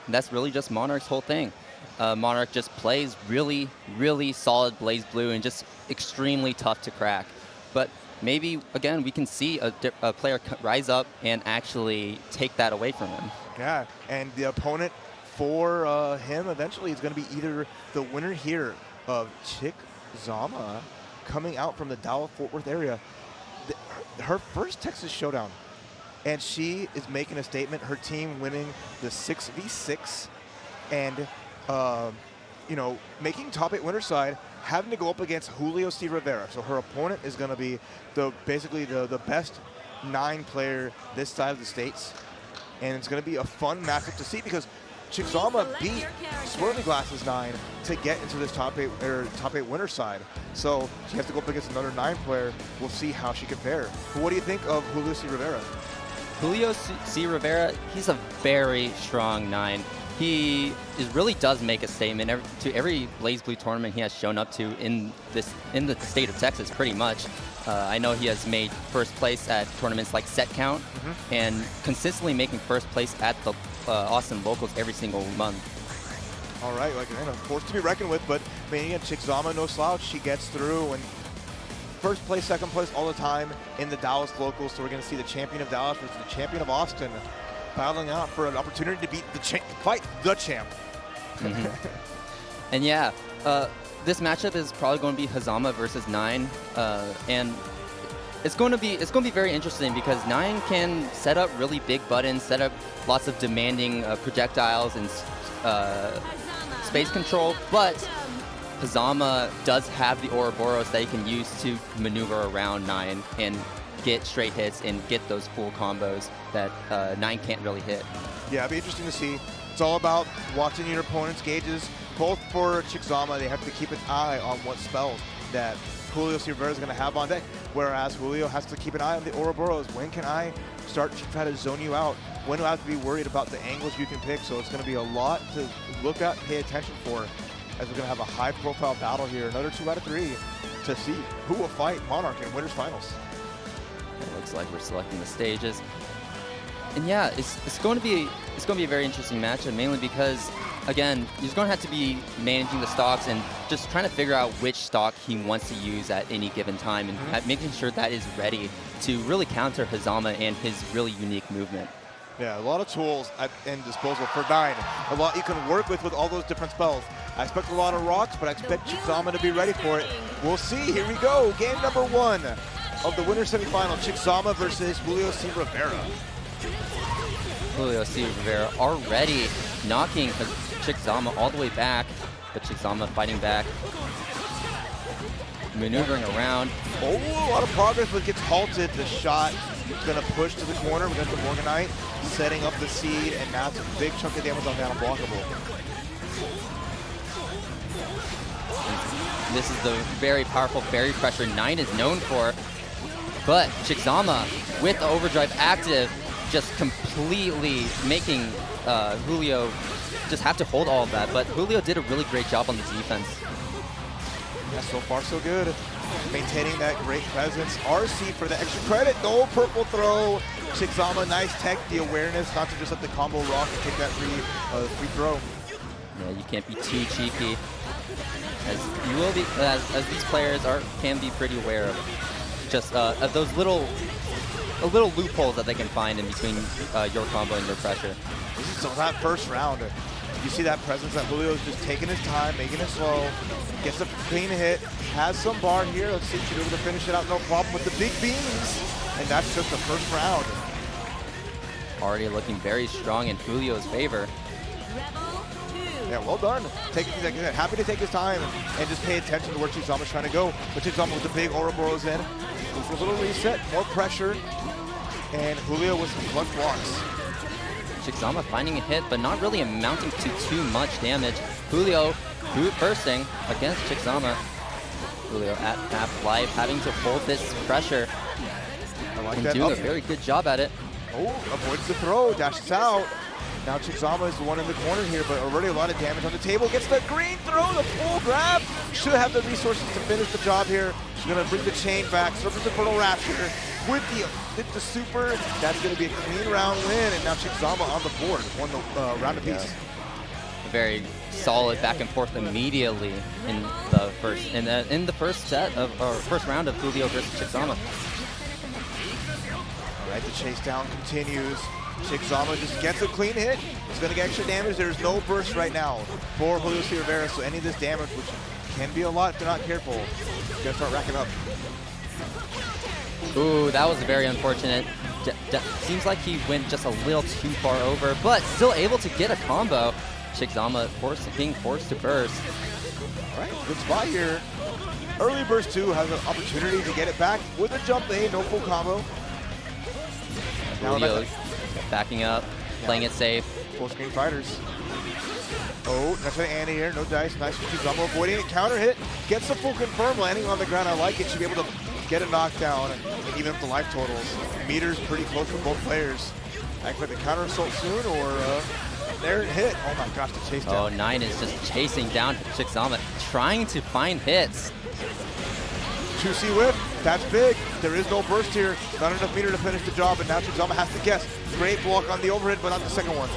That's really just Monarch's whole thing. Monarch just plays really, really solid BlazBlue and just extremely tough to crack. But maybe, again, we can see a player rise up and actually take that away from him. Yeah, and the opponent for him eventually is going to be either the winner here of Chick Zama coming out from the Dallas-Fort Worth area. Her first Texas Showdown, and she is making a statement. Her team winning the 6v6 and, you know, making top 8 winner side, having to go up against Julio C. Rivera. So her opponent is going to be basically the best 9 player this side of the states. And it's going to be a fun matchup to see because Chixama beat Swirly Glasses 9 to get into this top 8 winner side. So she has to go up against another 9 player. We'll see how she can fare. But what do you think of Julio C. Rivera? Julio C. Rivera, he's a very strong 9. He really does make a statement to every BlazBlue tournament he has shown up to in the state of Texas, pretty much. I know he has made first place at tournaments like Set Count, and consistently making first place at the Austin Locals every single month. All right, like, a force to be reckoned with, but I mean, again, Chixama, no slouch. She gets through, and first place, second place all the time in the Dallas Locals. So we're going to see the champion of Dallas versus the champion of Austin battling out for an opportunity to beat fight the champ. And yeah, this matchup is probably going to be Hazama versus 9, and it's going to be very interesting because 9 can set up really big buttons, set up lots of demanding projectiles and space control, but Hazama does have the Ouroboros that he can use to maneuver around 9 and get straight hits and get those cool combos that 9 can't really hit. Yeah, it'll be interesting to see. It's all about watching your opponent's gauges. Both for Chixama, they have to keep an eye on what spells that Julio C. Rivera is going to have on deck, whereas Julio has to keep an eye on the Ouroboros. When can I start to try to zone you out? When do I have to be worried about the angles you can pick? So it's going to be a lot to look at, pay attention for, as we're going to have a high-profile battle here. Another 2 out of 3 to see who will fight Monarch in Winners Finals. It looks like we're selecting the stages. And yeah, it's going to be a very interesting matchup, mainly because, again, he's going to have to be managing the stocks and just trying to figure out which stock he wants to use at any given time, and making sure that is ready to really counter Hazama and his really unique movement. Yeah, a lot of tools at disposal for 9. A lot you can work with all those different spells. I expect a lot of rocks, but I expect Chixama to be ready for it. We'll see. Here we go. Game number 1 of the winner's semifinal. Chixama versus Julio C. Rivera. Julio C. Rivera already knocking Chixama all the way back, but Chixama fighting back, maneuvering around. Oh, a lot of progress, but gets halted. The shot is going to push to the corner. We got the Morganite setting up the seed, and now it's a big chunk of damage on that unblockable. This is the very powerful fairy pressure 9 is known for, but Chixama with the overdrive active, just completely making Julio just have to hold all of that. But Julio did a really great job on the defense. Yeah, so far so good. Maintaining that great presence. RC for the extra credit. No purple throw. Chixama, nice tech. The awareness not to just let the combo rock and take that free throw. Yeah, you can't be too cheeky, as you will be, as these players can be pretty aware of just of those little loopholes that they can find in between your combo and your pressure. So that first round, you see that presence that Julio is just taking his time, making it slow, gets a clean hit, has some bar here. Let's see if she's able to finish it out, no problem with the big beams. And that's just the first round. Already looking very strong in Julio's favor. Yeah, well done. Happy to take his time and just pay attention to where Chixama's trying to go. But Chixama with the big Ouroboros in. Go for a little reset, more pressure. And Julio with some flush blocks. Chixama finding a hit, but not really amounting to too much damage. Julio bursting against Chixama. Julio at half life, having to hold this pressure. I like and that. doing a very good job at it. Oh, avoids the throw, dashes out. Now Chixama is the one in the corner here, but already a lot of damage on the table. Gets the green throw, the full grab. Should have the resources to finish the job here. She's going to bring the chain back. Surface Infernal Rapture with the super. That's going to be a clean round win, and now Chixama on the board. Won the round apiece. very solid back and forth immediately in the first set of or first round of Julio versus Chixama. All right, the chase down continues. Chixama just gets a clean hit. He's going to get extra damage. There's no burst right now for Julio C. Rivera, so any of this damage, which can be a lot if they're not careful, is going to start racking up. Ooh, that was very unfortunate. Seems like he went just a little too far over, but still able to get a combo. Chixama being forced to burst. All right, good spot here. Early burst 2 has an opportunity to get it back with a jump A, no full combo. Julio backing up, playing it safe. Full screen fighters. Oh, that's an Annie here, no dice. Nice for Chixama, avoiding it, counter hit. Gets the full confirm, landing on the ground. I like it. Should be able to get a knockdown and even up the life totals. Meters pretty close for both players. I expect the counter assault soon, or there it hit. Oh my gosh, the chase down. Oh, 9 is just chasing down Chixama, trying to find hits. 2C whip, that's big. There is no burst here. Not enough meter to finish the job, and now Chixama has to guess. Great block on the overhead, but not the second one.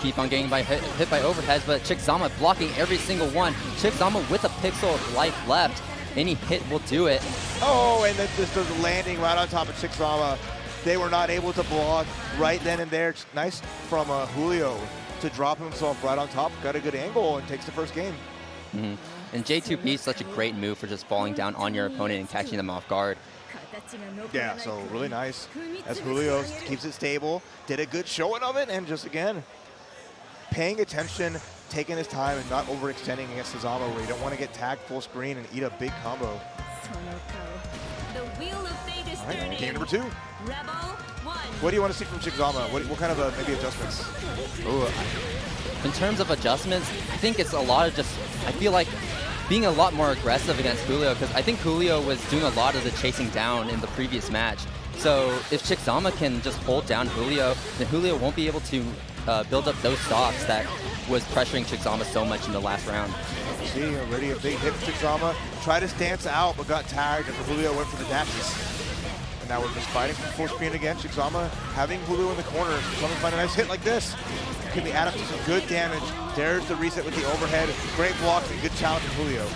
Keep on getting hit by overheads, but Chixama blocking every single one. Chixama with a pixel of life left. Any hit will do it. Oh, and then just the landing right on top of Chixama. They were not able to block right then and there. Nice from Julio to drop himself right on top. Got a good angle and takes the first game. Mm-hmm. And J2B is such a great move for just falling down on your opponent and catching them off guard. Yeah, so really nice. As Julio keeps it stable, did a good showing of it, and just again, paying attention, taking his time, and not overextending against Chixama where you don't want to get tagged full screen and eat a big combo. All right, game number 2. What do you want to see from Chixama? What kind of maybe adjustments? Ooh, in terms of adjustments, I think it's a lot of just, I feel like being a lot more aggressive against Julio, because I think Julio was doing a lot of the chasing down in the previous match. So if Chixama can just hold down Julio, then Julio won't be able to build up those stocks that was pressuring Chixama so much in the last round. See, already a big hit for Chixama. Tried to stance out, but got tagged, and Julio went for the dashes. And now we're just fighting for full screen again. Chixama having Julio in the corner. Chixama find a nice hit like this. Can they add up to some good damage? There's the reset with the overhead. Great blocks and good challenge from Julio.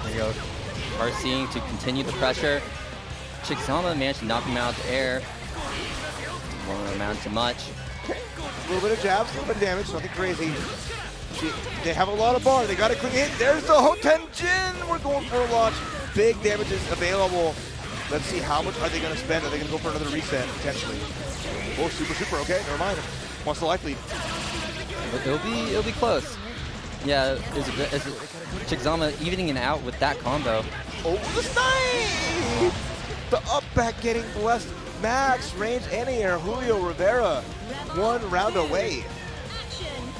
There you go. RCing to continue the pressure. Chixama managed to knock him out of the air. Won't amount to much. Okay. A little bit of jabs, a little bit of damage, nothing crazy. They have a lot of bar. They got a clean hit. There's the Hoten Jin. We're going for a launch. Big damages available. Let's see how much are they going to spend. Are they going to go for another reset potentially? Oh, super. Okay, never mind. Wants the life lead. It'll be close. Yeah, is Chixama evening it out with that combo. Oh, the snipe! The up back getting blessed. Max range anti-air. Julio Rivera 1 round away.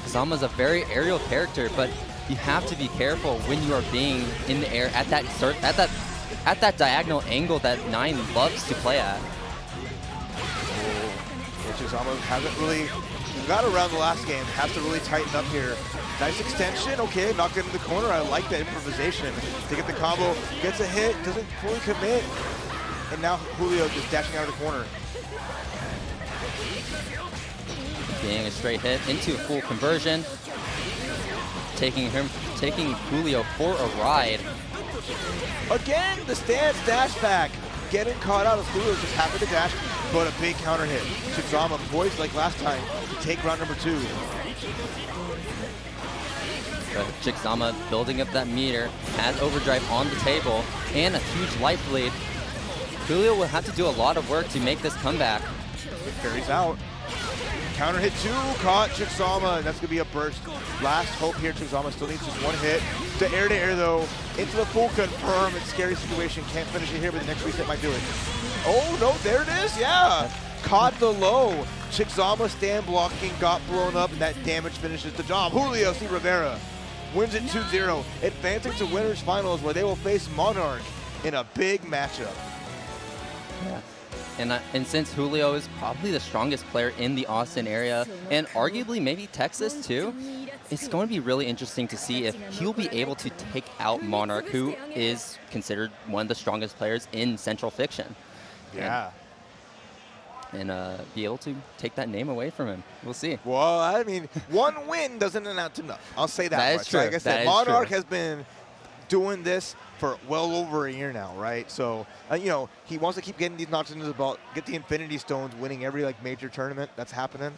Chixama's a very aerial character, but you have to be careful when you are being in the air at that diagonal angle that 9 loves to play at. Chixama hasn't really got around the last game. Has to really tighten up here. Nice extension. Okay, knocked it in the corner. I like that improvisation to get the combo. Gets a hit. Doesn't fully commit. And now Julio just dashing out of the corner. Getting a straight hit into a full conversion. Taking Julio for a ride. Again, the stance dash back. Getting caught out as Julio just happy to dash, but a big counter hit. Chixama poised like last time to take round number 2. Chixama building up that meter, has overdrive on the table, and a huge life lead. Julio will have to do a lot of work to make this comeback. Carries out. Counter hit 2, caught Chixama, and that's going to be a burst. Last hope here, Chixama still needs just 1 hit. To air though, into the full confirm. It's a scary situation, can't finish it here, but the next reset might do it. Oh no, there it is, yeah! Caught the low. Chixama stand blocking, got blown up, and that damage finishes the job. Julio C. Rivera wins it 2-0, advancing to winners finals where they will face Monarch in a big matchup. Yeah. And since Julio is probably the strongest player in the Austin area, and arguably maybe Texas too, it's going to be really interesting to see if he'll be able to take out Monarch, who is considered one of the strongest players in Central Fiction. Yeah. and be able to take that name away from him. We'll see. Well, I mean, one win doesn't amount to enough. I'll say that. That much. is true. Like I said, That is Monarch true. has been doing this for well over a year now, right? So, you know, he wants to keep getting these notches into the belt, get the Infinity Stones, winning every like major tournament that's happening.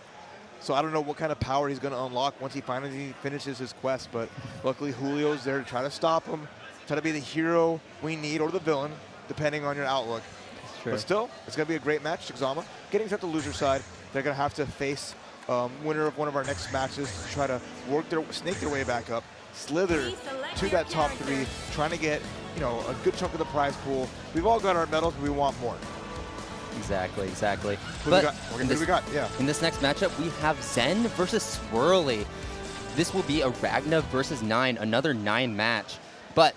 So I don't know what kind of power he's going to unlock once he finally finishes his quest, but luckily Julio's there to try to stop him, try to be the hero we need, or the villain, depending on your outlook. True. But still, it's going to be a great match. Zama getting to the loser side. They're going to have to face winner of one of our next matches to try to snake their way back up, slither to that top 3, trying to get, you know, a good chunk of the prize pool. We've all got our medals, but we want more. Exactly. Who But we got? Yeah. in this next matchup, we have Zen versus Swirly. This will be a Ragna versus 9, another 9 match. But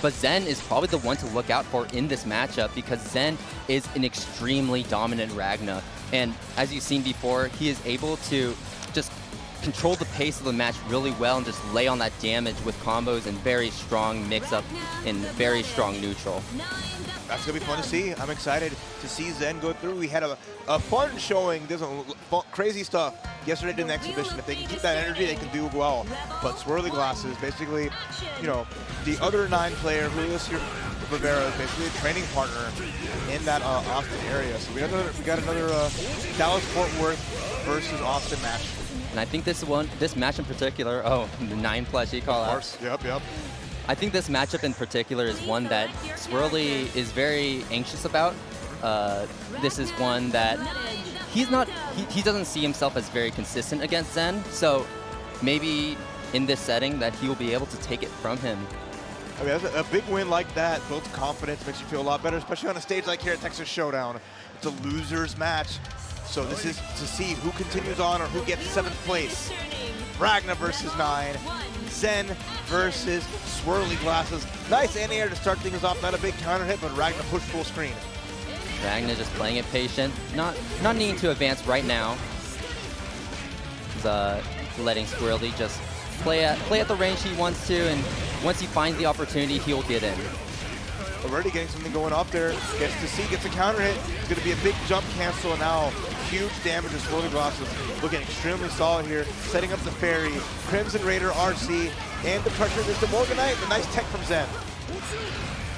Zen is probably the one to look out for in this matchup because Zen is an extremely dominant Ragna. And as you've seen before, he is able to just control the pace of the match really well and just lay on that damage with combos and very strong mix-up and very strong neutral. That's going to be fun to see. I'm excited to see Zen go through. We had a fun showing. There's crazy stuff yesterday in the exhibition. If they can keep that energy, they can do well. But Swirly Glasses, basically, you know, the other 9 player, Julio Rivera, is basically a training partner in that Austin area. So we got another Dallas-Fort Worth versus Austin match. And I think this match in particular, the 9 plushie call out. Yep. I think this matchup in particular is one that Swirly is very anxious about. This is one that he doesn't see himself as very consistent against Zen, so maybe in this setting that he will be able to take it from him. I mean, a big win like that builds confidence, makes you feel a lot better, especially on a stage like here at Texas Showdown. It's a loser's match, so this is to see who continues on or who gets 7th place. Ragna versus 9. Zen versus Swirly Glasses. Nice anti-air to start things off. Not a big counter hit, but Ragna pushed full screen. Ragna just playing it patient, not needing to advance right now. He's letting Swirly just play at the range he wants to, and once he finds the opportunity, he'll get in. Already getting something going off there. Gets a counter hit. It's going to be a big jump cancel, and now huge damage to Swirly Glasses. Looking extremely solid here. Setting up the Fairy, Crimson Raider RC, and the pressure against the Morganite. The nice tech from Zen.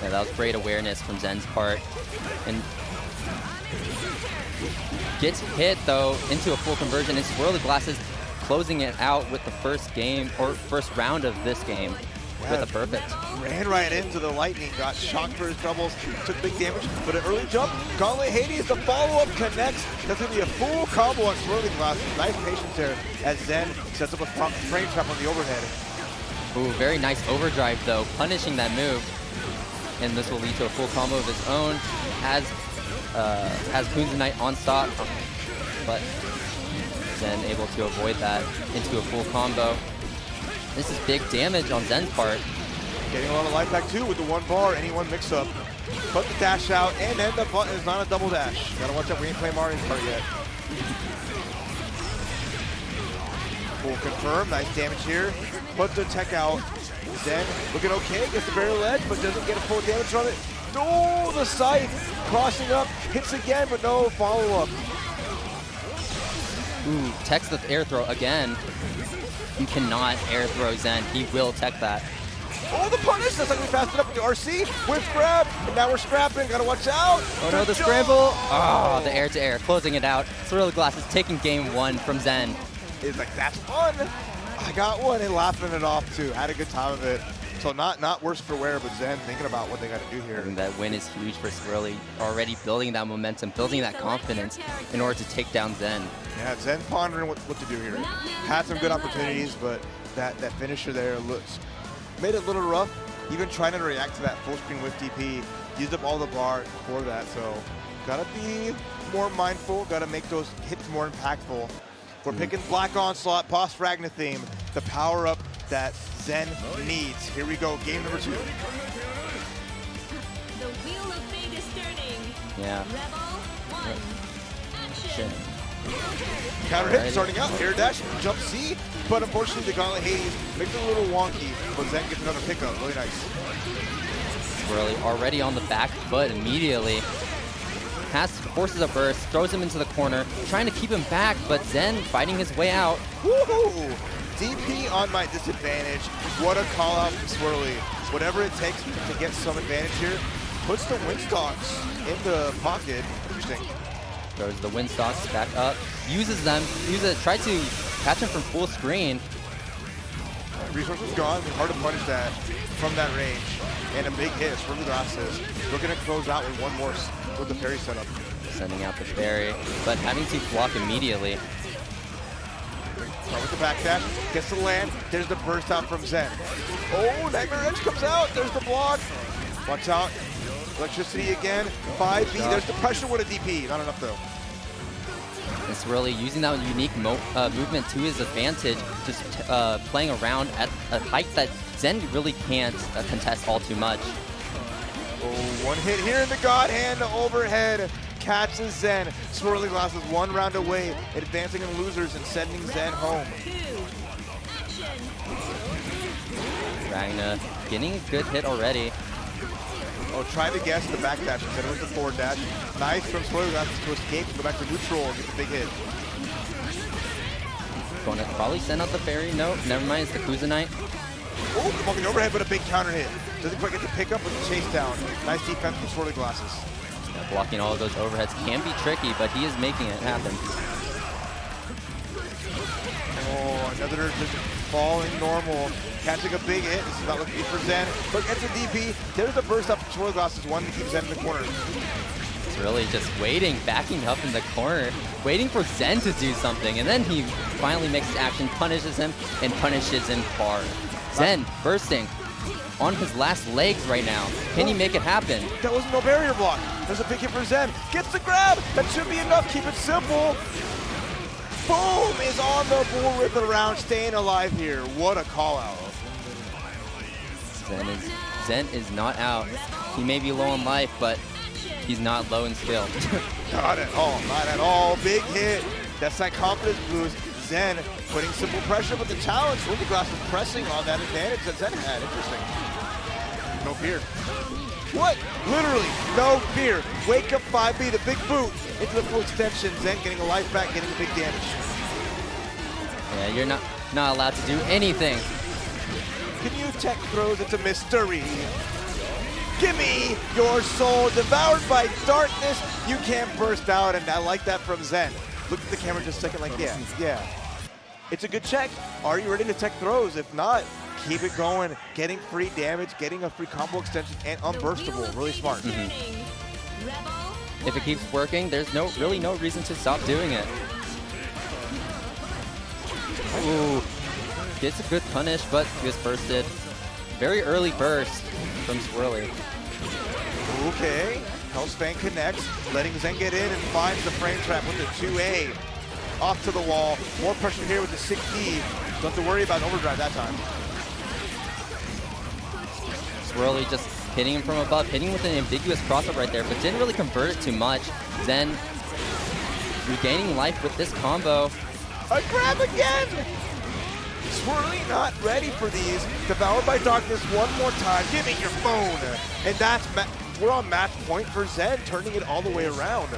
Yeah, that was great awareness from Zen's part. And gets hit, though, into a full conversion, and Swirly Glasses closing it out with the first round of this game. With a perfect. Ran right into the lightning, got shocked for his troubles, took big damage, but an early jump. Gauntlet Hades, the follow-up connects. That's going to be a full combo on Swirly Glasses. Nice patience there as Zen sets up a frame trap on the overhead. Ooh, very nice overdrive though, punishing that move. And this will lead to a full combo of his own. Has Coons Knight on stock, but Zen able to avoid that into a full combo. This is big damage on Zen's part. Getting a lot of life back too with the 1 bar, any 1 mix up. Put the dash out, and then the button is not a double dash. Gotta watch out, we ain't playing Mario's part yet. Full confirm, nice damage here. Put the tech out. Zen looking okay, gets the barrel edge, but doesn't get a full damage from it. Oh, the scythe crossing up, hits again, but no follow-up. Ooh, techs the air throw again. You cannot air throw Zen. He will tech that. Oh, the punish! That's like we passed it up with the RC. Whip grab, and now we're scrapping. Gotta watch out. Oh no, the scramble. Oh, the air to air, closing it out. Swirly Glasses taking game 1 from Zen. It's like, that's fun. I got one and laughing it off too. Had a good time of it. So not worse for wear, but Zen thinking about what they got to do here. And that win is huge for Swirly. Already building that momentum, building that confidence in order to take down Zen. Yeah, Zen pondering what to do here. Had some good opportunities, but that finisher there made it a little rough. Even trying to react to that full screen with DP, used up all the bar for that. So gotta be more mindful. Gotta make those hits more impactful. We're picking Black Onslaught, Boss Ragna theme, the power up that Zen needs. Here we go, game number 2. The wheel of fate is turning. Yeah. Level 1. Action. Counter hit starting out, air dash, jump C, but unfortunately the Gauntlet Hades makes it a little wonky, but Zen gets another pickup, really nice. Swirly already on the back foot immediately. forces a burst, throws him into the corner, trying to keep him back, but Zen fighting his way out. Woohoo! DP on my disadvantage. What a call out from Swirly. Whatever it takes to get some advantage here. Puts the Winstocks in the pocket. Interesting. Throws the Winstocks back up, uses them, tries to catch him from full screen. Resources gone. Hard to punish that from that range. And a big hit from the glasses. Looking to close out with one more with the parry setup. Sending out the parry, but having to block immediately. Start with the backdash, gets the land. There's the burst out from Zen. Oh, Nightmare Edge comes out. There's the block. Watch out. Electricity again. 5B. There's the pressure with a DP. Not enough though. It's really using that unique movement to his advantage, just playing around at a height that Zen really can't contest all too much. Oh, one hit here in the God Hand overhead. Catches Zen. Swirly Glasses 1 round away, advancing in losers and sending Zen home. Ragna getting a good hit already. Oh, try to guess the back dash instead of the forward dash. Nice from Swirly Glasses to escape and go back to neutral and get the big hit. Going to probably send out the fairy. Nope, never mind, it's the Kuzanite. Oh, come on, the overhead, but a big counter hit. Doesn't quite get the pick up with the chase down. Nice defense from Swirly Glasses. Yeah, blocking all of those overheads can be tricky, but he is making it happen. Oh, another just falling normal. Catching a big hit. This is not looking good for Zen. But gets a DP. There's the burst up from Swirly Glasses. One to keep Zen in the corner. It's really just waiting, backing up in the corner, waiting for Zen to do something, and then he finally makes his action, punishes him, and punishes him hard. Zen bursting on his last legs right now. Can he make it happen? That was no barrier block. There's a big hit for Zen. Gets the grab. That should be enough. Keep it simple. Boom is on the bull ripping around, staying alive here. What a call out. Zen is not out. He may be low on life, but he's not low in skill. Not at all. Not at all. Big hit. That's that confidence boost. Zen putting simple pressure, but the challenge, Swirly Glasses pressing on that advantage that Zen had. Interesting. No fear. What? Literally, no fear. Wake up 5B, the big boot into the full extension. Zen getting a life back, getting the big damage. Yeah, you're not allowed to do anything. Can you tech throws? It's a mystery. Gimme your soul, devoured by darkness. You can't burst out, and I like that from Zen. Look at the camera just a second like, yeah. It's a good check. Are you ready to tech throws? If not, keep it going. Getting free damage, getting a free combo extension, and unburstable. Really smart. If it keeps working, there's really no reason to stop doing it. Ooh, gets a good punish, but he was bursted. Very early burst from Swirly. Okay, Hellspan connects, letting Zen get in and finds the frame trap with the 2A. Off to the wall, more pressure here with the 6D. Don't have to worry about overdrive that time. Swirly just hitting him from above, hitting with an ambiguous cross-up right there, but didn't really convert it too much. Zen regaining life with this combo. A grab again! Swirly not ready for these. Devoured by darkness one more time. Give me your phone. And that's, we're on match point for Zen, turning it all the way around.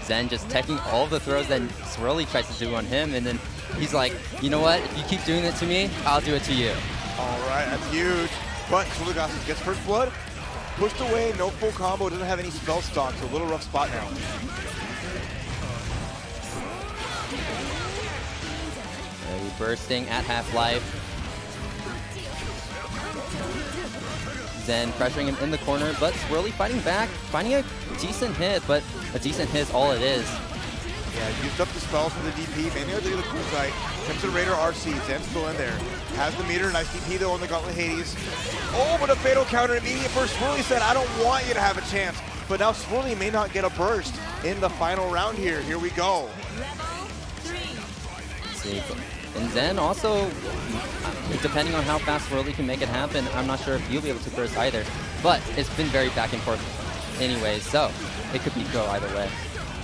Zen just teching all of the throws that Swirly tries to do on him, and then he's like, you know what, if you keep doing it to me, I'll do it to you. All right, that's huge. But Swirly Glasses gets first blood, pushed away, no full combo, doesn't have any spell stock, so a little rough spot now. Bursting at half-life. Zen pressuring him in the corner, but Swirly fighting back, finding a decent hit, but a decent hit is all it is. Yeah, used up the spells for the DP, mainly look at the cool side. Comes to Raider RC, Zen's still in there. Has the meter, nice DP though on the Gauntlet Hades. Oh, but a fatal counter immediate burst. Swirly said, I don't want you to have a chance. But now Swirly may not get a burst in the final round here. Here we go. Let's see. And Zen also, depending on how fast Swirly can make it happen, I'm not sure if you'll be able to burst either. But it's been very back and forth anyways, so it could go either way.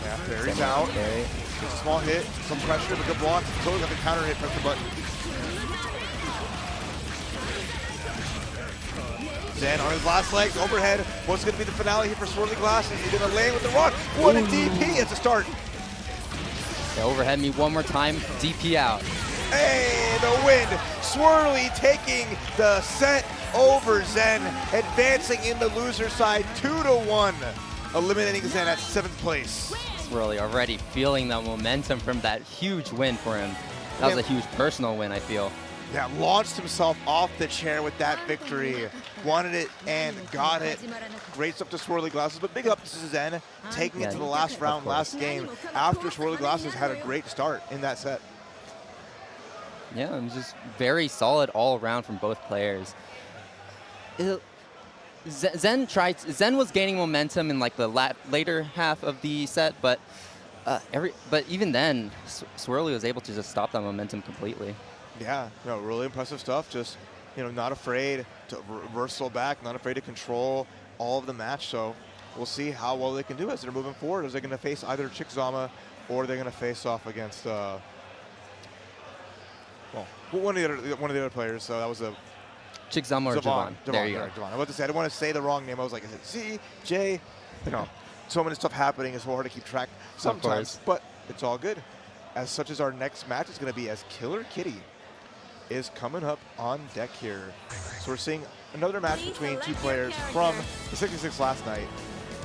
Yeah, Fairy's out. Fairy. Just a small hit, some pressure, but good block. Totally got the counter hit, press the button. Zen on his last legs, overhead, What's going to be the finale here for Swirly Glasses? He's going to land with the run. What a DP at the start. Yeah, overhead me one more time. DP out. Hey, the win. Swirly taking the set over Zen, advancing in the loser side 2-1, eliminating Zen at 7th place. Swirly already feeling the momentum from that huge win for him. That was a huge personal win, I feel. Yeah, launched himself off the chair with that victory. Wanted it and got it. Great stuff to Swirly Glasses, but big up to Zen, taking it to the last round, last game, after Swirly Glasses had a great start in that set. Yeah, it was just very solid all around from both players. Zen was gaining momentum in like the later half of the set, but even then, Swirly was able to just stop that momentum completely. Yeah, no, really impressive stuff. Just, not afraid to reversal back, not afraid to control all of the match. So we'll see how well they can do as they're moving forward. Is they going to face either Chick Zama or they're going to face off against one of the other players. So that was a Chick Zama or Javon. There you go. Javon. I was about to say I didn't want to say the wrong name. I was like, is it C, J? So many stuff happening. It's so hard to keep track sometimes, but it's all good. As such as our next match is going to be as Killer Kitty is coming up on deck here. So we're seeing another match between two players from the 66 last night.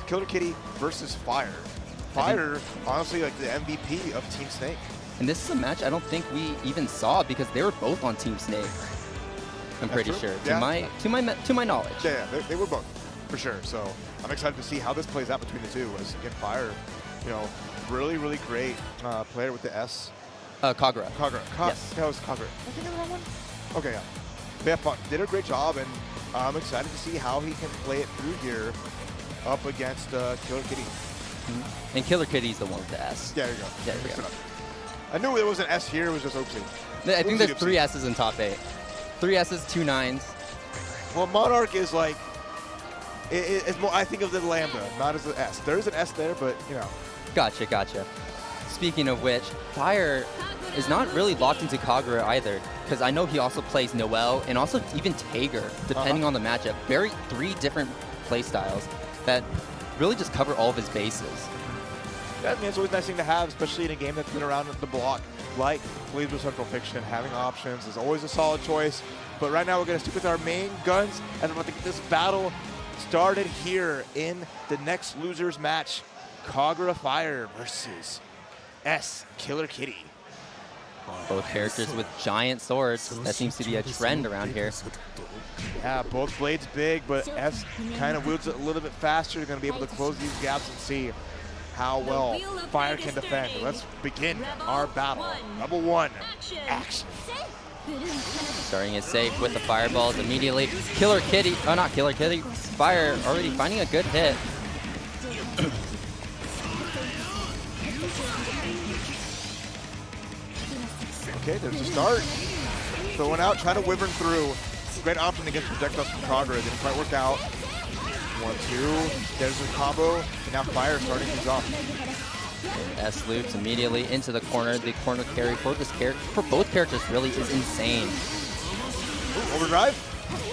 Killer Kitty versus Fire. Fire, honestly, like the MVP of Team Snake. And this is a match I don't think we even saw because they were both on Team Snake. I'm pretty sure, yeah. to my knowledge. Yeah, they were both, for sure. So I'm excited to see how this plays out between the two. As again, Fire, really, really great player with the S. Kagura. Yes. That was Kagura. I think I the wrong one? Okay, yeah. But yeah, did a great job, and I'm excited to see how he can play it through here up against Killer Kitty. Mm-hmm. And Killer Kitty's the one with the S. There you go. There you go. I knew there was an S here. It was just oopsie. I think there's 3 S's in top 8. 3 S's, 2 9s. Well, Monarch is like, it's more, I think of the Lambda, not as an S. There's an S there, but, Gotcha. Speaking of which, Fire is not really locked into Kagura either, because I know he also plays Noelle and also even Tager, depending on the matchup. 3 different play styles that really just cover all of his bases. That means it's always a nice thing to have, especially in a game that's been around the block, like BlazBlue Central Fiction. Having options is always a solid choice. But right now we're going to stick with our main guns, and we're about to get this battle started here in the next losers match. Kagura Fire versus S Killer Kitty. Both characters with giant swords. That seems to be a trend around here. Yeah, both blades big, but S kind of wields it a little bit faster. They're going to be able to close these gaps and see how well Fire can defend. Let's begin our battle. Level 1, action. Starting it safe with the fireballs immediately. Killer Kitty, not Killer Kitty, Fire already finding a good hit. Okay, there's the start. Throwing out, trying to wyvern through. Great option against projectiles from Kagura. Didn't quite work out. 1-2. There's a combo. And now Fire starting things off. S loops immediately into the corner. The corner carry for this character, for both characters, really is insane. Ooh, overdrive.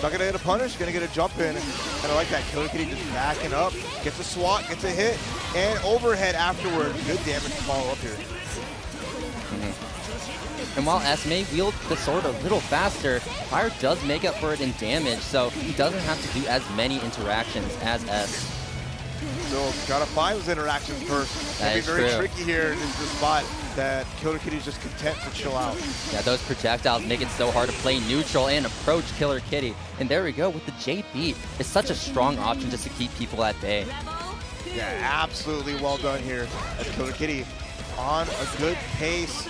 Not gonna get a punish. Gonna get a jump in. And I like that. Killer Kitty just backing up. Gets a swat. Gets a hit. And overhead afterwards. Good damage to follow up here. And while S may wield the sword a little faster, Fire does make up for it in damage, so he doesn't have to do as many interactions as S. So gotta find those interactions first. That is very tricky here in the spot that Killer Kitty's just content to chill out. Yeah, those projectiles make it so hard to play neutral and approach Killer Kitty. And there we go with the JB. It's such a strong option just to keep people at bay. Yeah, absolutely well done here as Killer Kitty on a good pace.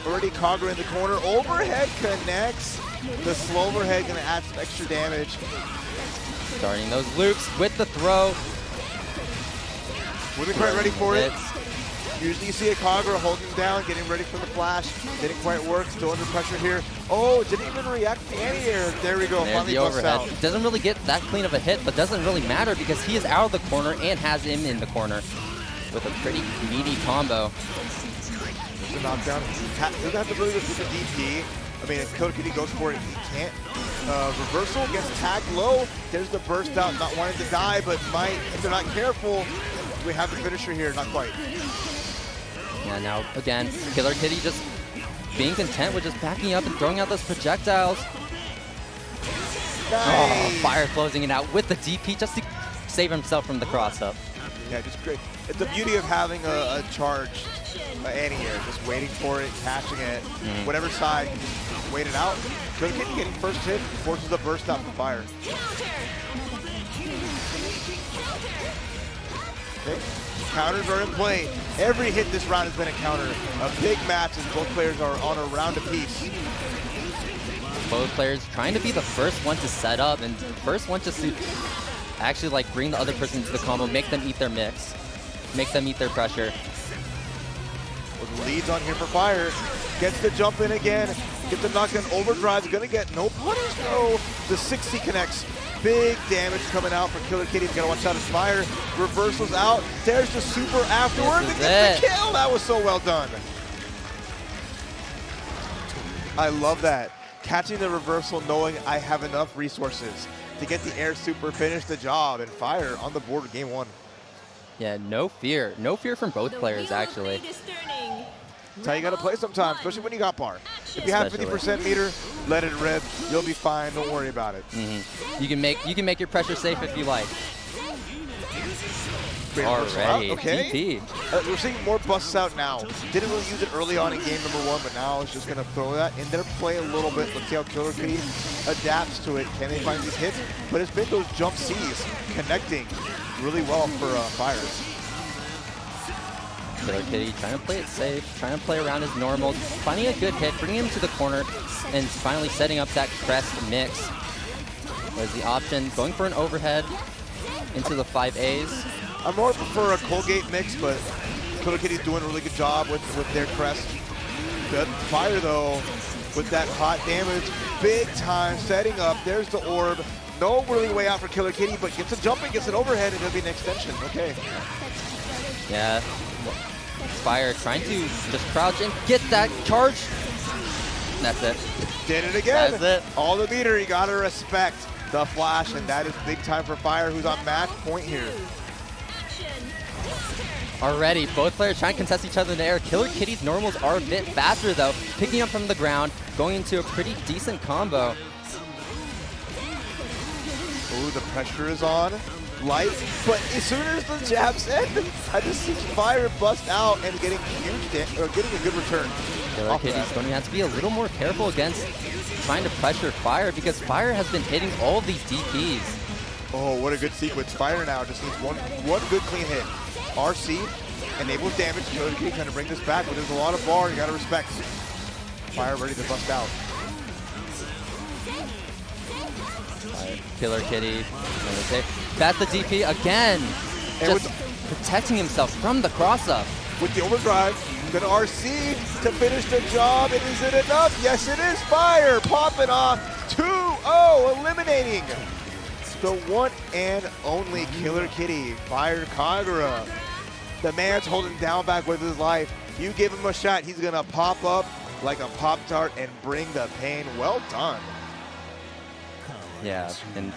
Already Kagura in the corner. Overhead connects. The slow overhead gonna add some extra damage. Starting those loops with the throw. Wasn't quite ready for it. Usually you see a Kagura holding down, getting ready for the flash. Didn't quite work, still under pressure here. Oh, didn't even react to the anti-air. There we go, There's finally the busts overhead. out. Doesn't really get that clean of a hit, but doesn't really matter because he is out of the corner and has him in the corner with a pretty meaty combo. The knockdown. Doesn't have to really go through the DP. I mean, if Killer Kitty goes for it, he can't. Reversal gets tagged low. There's the burst out, not wanting to die, but might, if they're not careful, we have the finisher here, not quite. Yeah, now, again, Killer Kitty just being content with just backing up and throwing out those projectiles. Nice. Oh, Fire closing it out with the DP just to save himself from the cross-up. Yeah, just great. It's the beauty of having a charge anti-air, just waiting for it, catching it, whatever side, just wait it out. Killer Kitty getting first hit, forces the burst out from Fire. Okay. Counters are in play. Every hit this round has been a counter. A big match as both players are on a round apiece. Both players trying to be the first one to set up and the first one to actually like bring the other person into the combo, make them eat their mix, make them eat their pressure. Well, the lead's on here for Fire. Gets the jump in again. Gets the knockdown. Overdrive's gonna get no punish though. The 60 connects. Big damage coming out for Killer Kitty. Gotta watch out as Fire. Reversals out. There's the super afterward to get the kill. That was so well done. I love that. Catching the reversal, knowing I have enough resources to get the air super, finish the job, and Fire on the board with game 1. Yeah, no fear. No fear from both players, actually. That's how you got to play sometimes, especially when you got bar. If you have 50% meter, let it rip. You'll be fine. Don't worry about it. You can make your pressure safe if you like. Already, okay. DP. We're seeing more busts out now. Didn't really use it early on in game number 1, but now it's just going to throw that in their play a little bit. Let's see how Killer Kitty adapts to it. Can they find these hits? But it's been those jump C's connecting really well for Fire. Killer Kitty trying to play it safe, trying to play around his normals, finding a good hit, bringing him to the corner, and finally setting up that crest mix. There's the option, going for an overhead into the 5As. I more prefer a Colgate mix, but Killer Kitty's doing a really good job with their crest. Good Fire though, with that hot damage, big time setting up. There's the orb. No really way out for Killer Kitty, but gets a jump and gets an overhead, and it'll be an extension. Okay. Yeah. Fire trying to just crouch and get that charge. That's it. Did it again. That's it. All the meter, you gotta respect the flash, and that is big time for Fire, who's on match point here. Already, both players trying to contest each other in the air. Killer Kitty's normals are a bit faster though, picking up from the ground, going into a pretty decent combo. Ooh, the pressure is on. Light, but as soon as the jabs end, I just see Fire bust out and getting getting a good return. Killer Kitty's going to have to be a little more careful against trying to pressure Fire because Fire has been hitting all of these DPs. Oh, what a good sequence. Fire now just needs one good clean hit. RC enables damage. Killer Kitty trying to bring this back, but there's a lot of bar. You got to respect. Fire ready to bust out. Killer Kitty. That's the DP again. Just protecting himself from the cross-up. With the overdrive, good RC to finish the job. And is it enough? Yes, it is. Fire popping off 2-0, eliminating the one and only Killer Kitty. Fire Kagura. The man's holding down back with his life. You give him a shot, he's going to pop up like a Pop-Tart and bring the pain. Well done. Yeah, and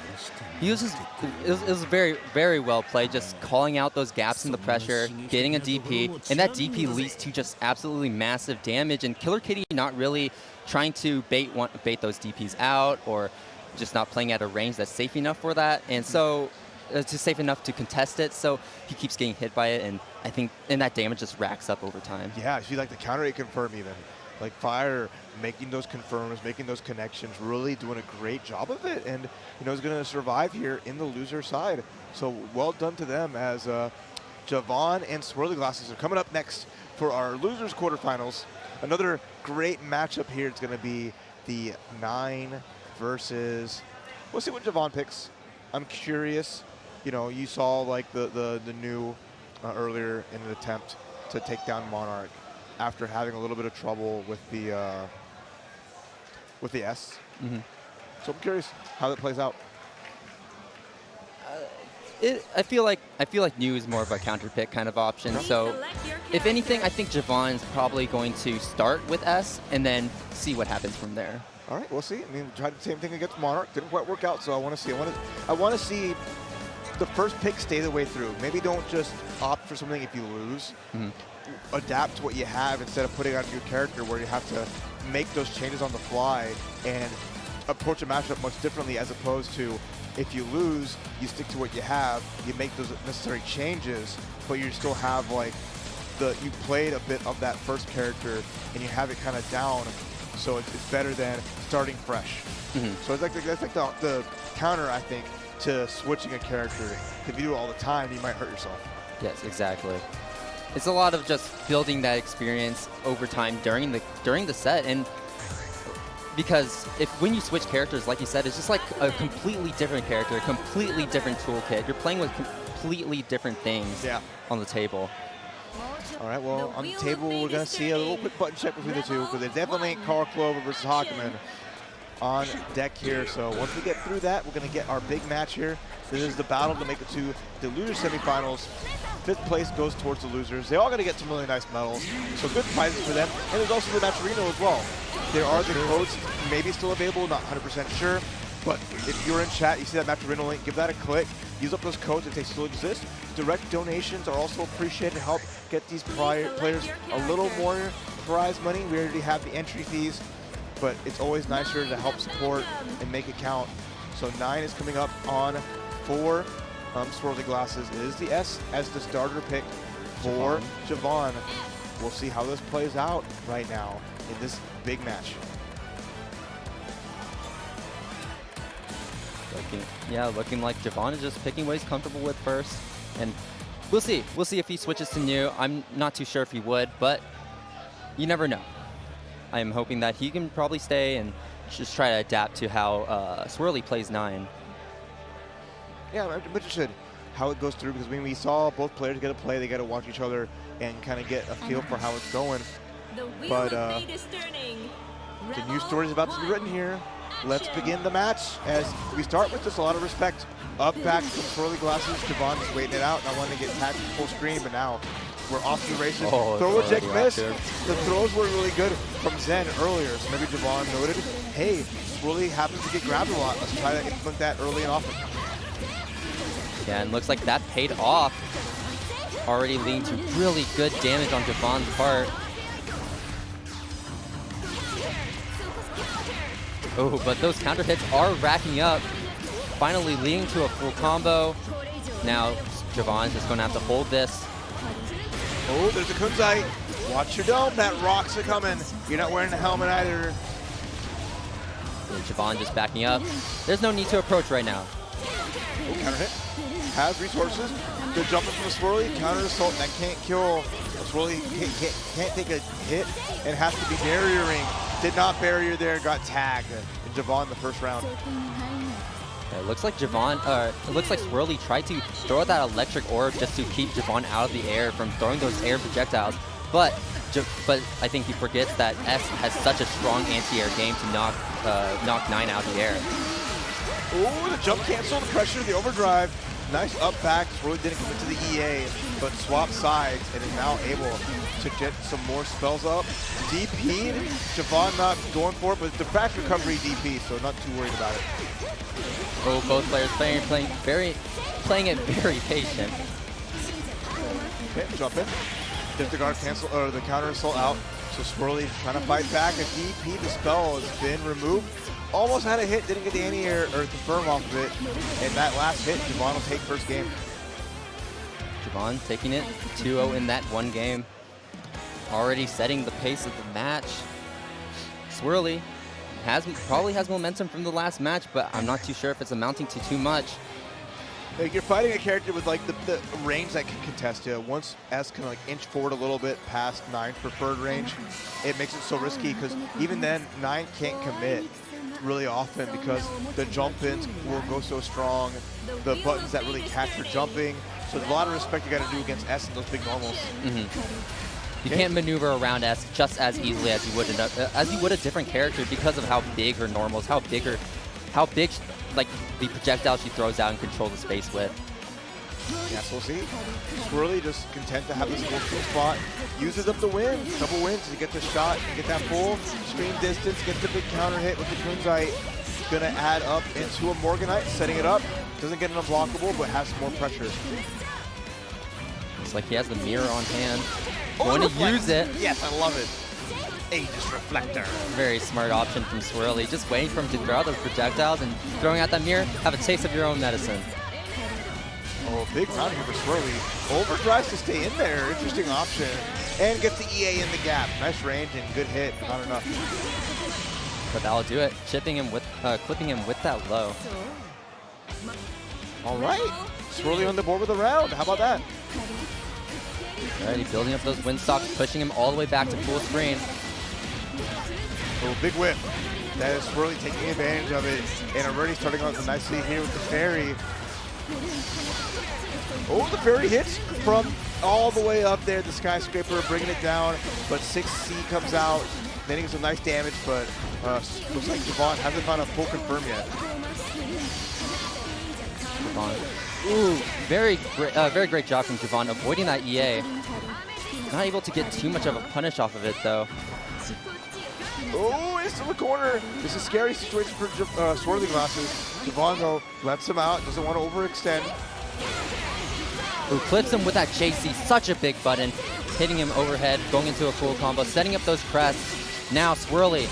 he was just, it was very, very well played, just calling out those gaps in the pressure, getting a DP, and that DP leads to just absolutely massive damage, and Killer Kitty not really trying to bait those DPs out or just not playing at a range that's safe enough for that, and so it's just safe enough to contest it, so he keeps getting hit by it, and I think that damage just racks up over time. Yeah, I see like the counter A confirm even. Like Fire making those confirms, making those connections, really doing a great job of it, and is going to survive here in the loser side. So well done to them as Javon and Swirly Glasses are coming up next for our losers quarterfinals. Another great matchup here. It's going to be the 9 versus. We'll see what Javon picks. I'm curious. You saw like the new earlier in an attempt to take down Monarch, after having a little bit of trouble with the S. So I'm curious how that plays out. I feel like New is more of a counter pick kind of option. So Select your if anything, I character. think Javon's probably going to start with S and then see what happens from there. All right, we'll see. I mean, tried the same thing against Monarch. Didn't quite work out, so I want to see. I want to see the first pick stay the way through. Maybe don't just opt for something if you lose. Adapt to what you have instead of putting out a new character where you have to make those changes on the fly and approach a matchup much differently, as opposed to if you lose, you stick to what you have, you make those necessary changes, but you still have like you played a bit of that first character and you have it kind of down, so it's better than starting fresh. So it's like that's like the counter, I think, to switching a character. If you do it all the time, you might hurt yourself. Yes, exactly. It's a lot of just building that experience over time during the set, and because when you switch characters, like you said, it's just like a completely different character, a completely different toolkit. You're playing with completely different things on the table. All right, well, on the table, we're going to see a little quick button check between the two, because it definitely ain't Carl Clover versus Hawkman on deck here. So once we get through that, we're going to get our big match here. This is the battle to make it to the loser semifinals. 5th place goes towards the losers. They all going to get some really nice medals, so good prizes for them. And there's also the Matcherino as well. There are the codes maybe still available, not 100% sure, but if you're in chat, you see that Matcherino link, give that a click. Use up those codes if they still exist. Direct donations are also appreciated to help get these players a little more prize money. We already have the entry fees, but it's always nicer to help support and make it count. So 9 is coming up on 4 swirly glasses. It is the S as the starter pick for Javon. We'll see how this plays out right now in this big match. Looking like Javon is just picking what he's comfortable with first, and we'll see. We'll see if he switches to New. I'm not too sure if he would, but you never know. I am hoping that he can probably stay and just try to adapt to how Swirly plays 9. Yeah, I'm interested how it goes through, because when we saw both players get to play, they got to watch each other and kind of get a feel for how it's going. The wheel But of fate is turning. the new story is about to be written here. Let's begin the match as we start with just a lot of respect. Up back from swirly glasses, Javon is waiting it out, and I wanted to get tagged full screen, but now we're off to the races. Throw check miss. The throws were really good from Zen earlier, so maybe Javon noted, hey, Swirly happens to get grabbed a lot. Let's try to implement that early and often. Yeah, and looks like that paid off. Already leading to really good damage on Javon's part. Oh, but those counter hits are racking up, finally leading to a full combo. Now Javon's just going to have to hold this. Oh, there's a kunzai. Watch your dome. That rock's a coming. You're not wearing the helmet either. And Javon just backing up. There's no need to approach right now. Oh, counter hit. Has resources. Good jumping from the Swirly. Counter assault. That can't kill. Swirly can't take a hit and has to be barriering. Did not barrier there. Got tagged. And Javon the first round. It looks like it looks like Swirly tried to throw that electric orb just to keep Javon out of the air from throwing those air projectiles. But I think he forgets that S has such a strong anti-air game to knock 9 out of the air. Oh, the jump cancel, the pressure, the overdrive. Nice up back. Swirly didn't commit to the EA, but swapped sides and is now able to get some more spells up. DP'd. Javon not going for it, but the fast recovery DP, so not too worried about it. Oh, both players playing it very patient. Okay, jump in. Did the guard cancel or the counter assault out? So Swirly trying to fight back. A DP, the spell has been removed. Almost had a hit, didn't get the anti-air or confirm off of it. And that last hit, Javon will take first game. Javon taking it 2-0 in that one game. Already setting the pace of the match. Swirly probably has momentum from the last match, but I'm not too sure if it's amounting to too much. Like you're fighting a character with like the range that can contest you. Once S can like inch forward a little bit past 9's preferred range, it makes it so risky, because even then 9 can't commit really often because the jump ins will go so strong, the buttons that really catch your jumping. So there's a lot of respect you got to do against S and those big normals. You can't maneuver around S just as easily as you would a different character because of how big her normals, how big like the projectile she throws out and control the space with. Yes, we'll see. Swirly just content to have this full screen spot. Uses up the win. Double wins to get the shot and get that full screen distance. Gets the big counter hit with the Kunzite. Gonna add up into a Morganite, setting it up. Doesn't get an unblockable, but has some more pressure. It's like he has the mirror on hand. Going to use it. Yes, I love it. Aegis Reflector. Very smart option from Swirly. Just waiting for him to throw out those projectiles and throwing out that mirror. Have a taste of your own medicine. Oh, big round here for Swirly. Overdrives to stay in there. Interesting option. And gets the EA in the gap. Nice range and good hit. Not enough. But that'll do it. Chipping him with, clipping him with that low. All right. Swirly on the board with a round. How about that? Already building up those wind stocks, pushing him all the way back to full screen. Oh, big whip. That is Swirly taking advantage of it. And already starting off nicely here with the Fairy. Oh, the Fairy hits from all the way up there. The Skyscraper bringing it down. But 6C comes out, getting some nice damage. But looks like Javon hasn't found a full confirm yet. Javon. Ooh, very great job from Javon avoiding that EA. Not able to get too much of a punish off of it though. Oh, it's in the corner. This is a scary situation for Swirly Glasses. Javon, though, lets him out. Doesn't want to overextend. Ooh, clips him with that JC. Such a big button. Hitting him overhead, going into a full combo, setting up those crests. Now Swirly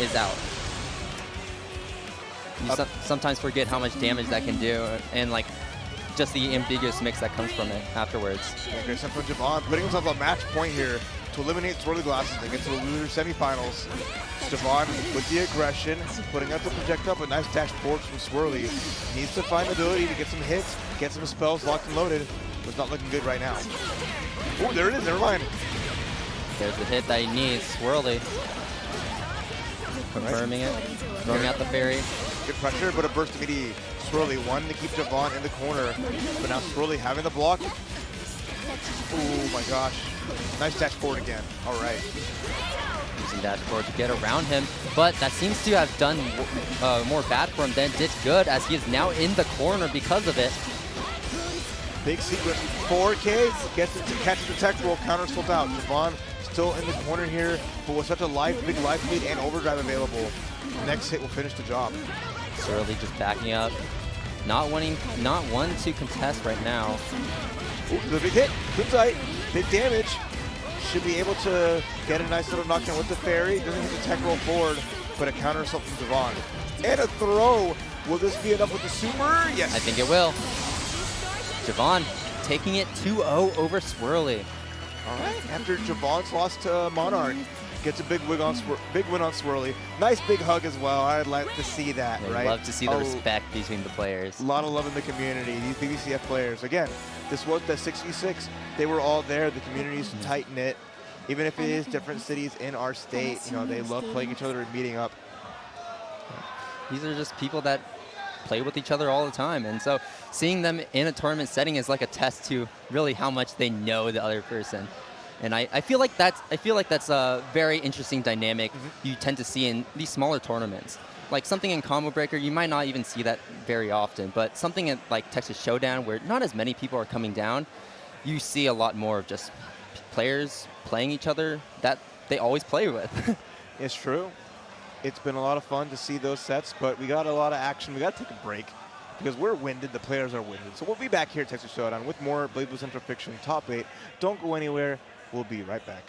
is out. You sometimes forget how much damage that can do, and like just the ambiguous mix that comes from it afterwards. Okay, so from Javon, putting himself on match point here to eliminate Swirly Glasses and get to the loser semifinals. Javon with the aggression, putting out the projectile, but nice dash forwards from Swirly. Needs to find the ability to get some hits, get some spells locked and loaded. It's not looking good right now. Oh, there it is, never mind. There's the hit that he needs, Swirly. Confirming it, throwing out the Fairy. Good pressure, but a burst of ED. Swirly, one to keep Javon in the corner, but now Swirly having the block. Oh my gosh. Nice dash forward again. All right. Using dash forward to get around him, but that seems to have done more bad for him than did good, as he is now in the corner because of it. Big sequence. 4K gets it to catch the tech roll, counter sold out. Javon still in the corner here, but with such a big life lead and overdrive available, next hit will finish the job. Swirly just backing up, not one to contest right now. Ooh, the big hit, Kunzite, big damage. Should be able to get a nice little knockdown with the Fairy. Doesn't hit the tech roll forward, but a counter assault from Javon. And a throw. Will this be enough with the super? Yes. I think it will. Javon taking it 2-0 over Swirly. All right, after Javon's loss to Monarch, gets a big win on Swirly. Nice big hug as well. I'd like to see that, right? Love to see the respect between the players. A lot of love in the community, these BBCF players. Again, this was the 6v6. They were all there. The community's tight-knit. Even if it is different cities in our state, you know, they love playing each other and meeting up. These are just people that play with each other all the time, and so seeing them in a tournament setting is like a test to really how much they know the other person. And I feel like that's a very interesting dynamic you tend to see in these smaller tournaments. Like something in Combo Breaker, you might not even see that very often, but something in like Texas Showdown, where not as many people are coming down, you see a lot more of just players playing each other that they always play with. It's true. It's been a lot of fun to see those sets, but we got a lot of action. We got to take a break because we're winded. The players are winded. So we'll be back here at Texas Showdown with more BlazBlue Central Fiction Top 8. Don't go anywhere. We'll be right back.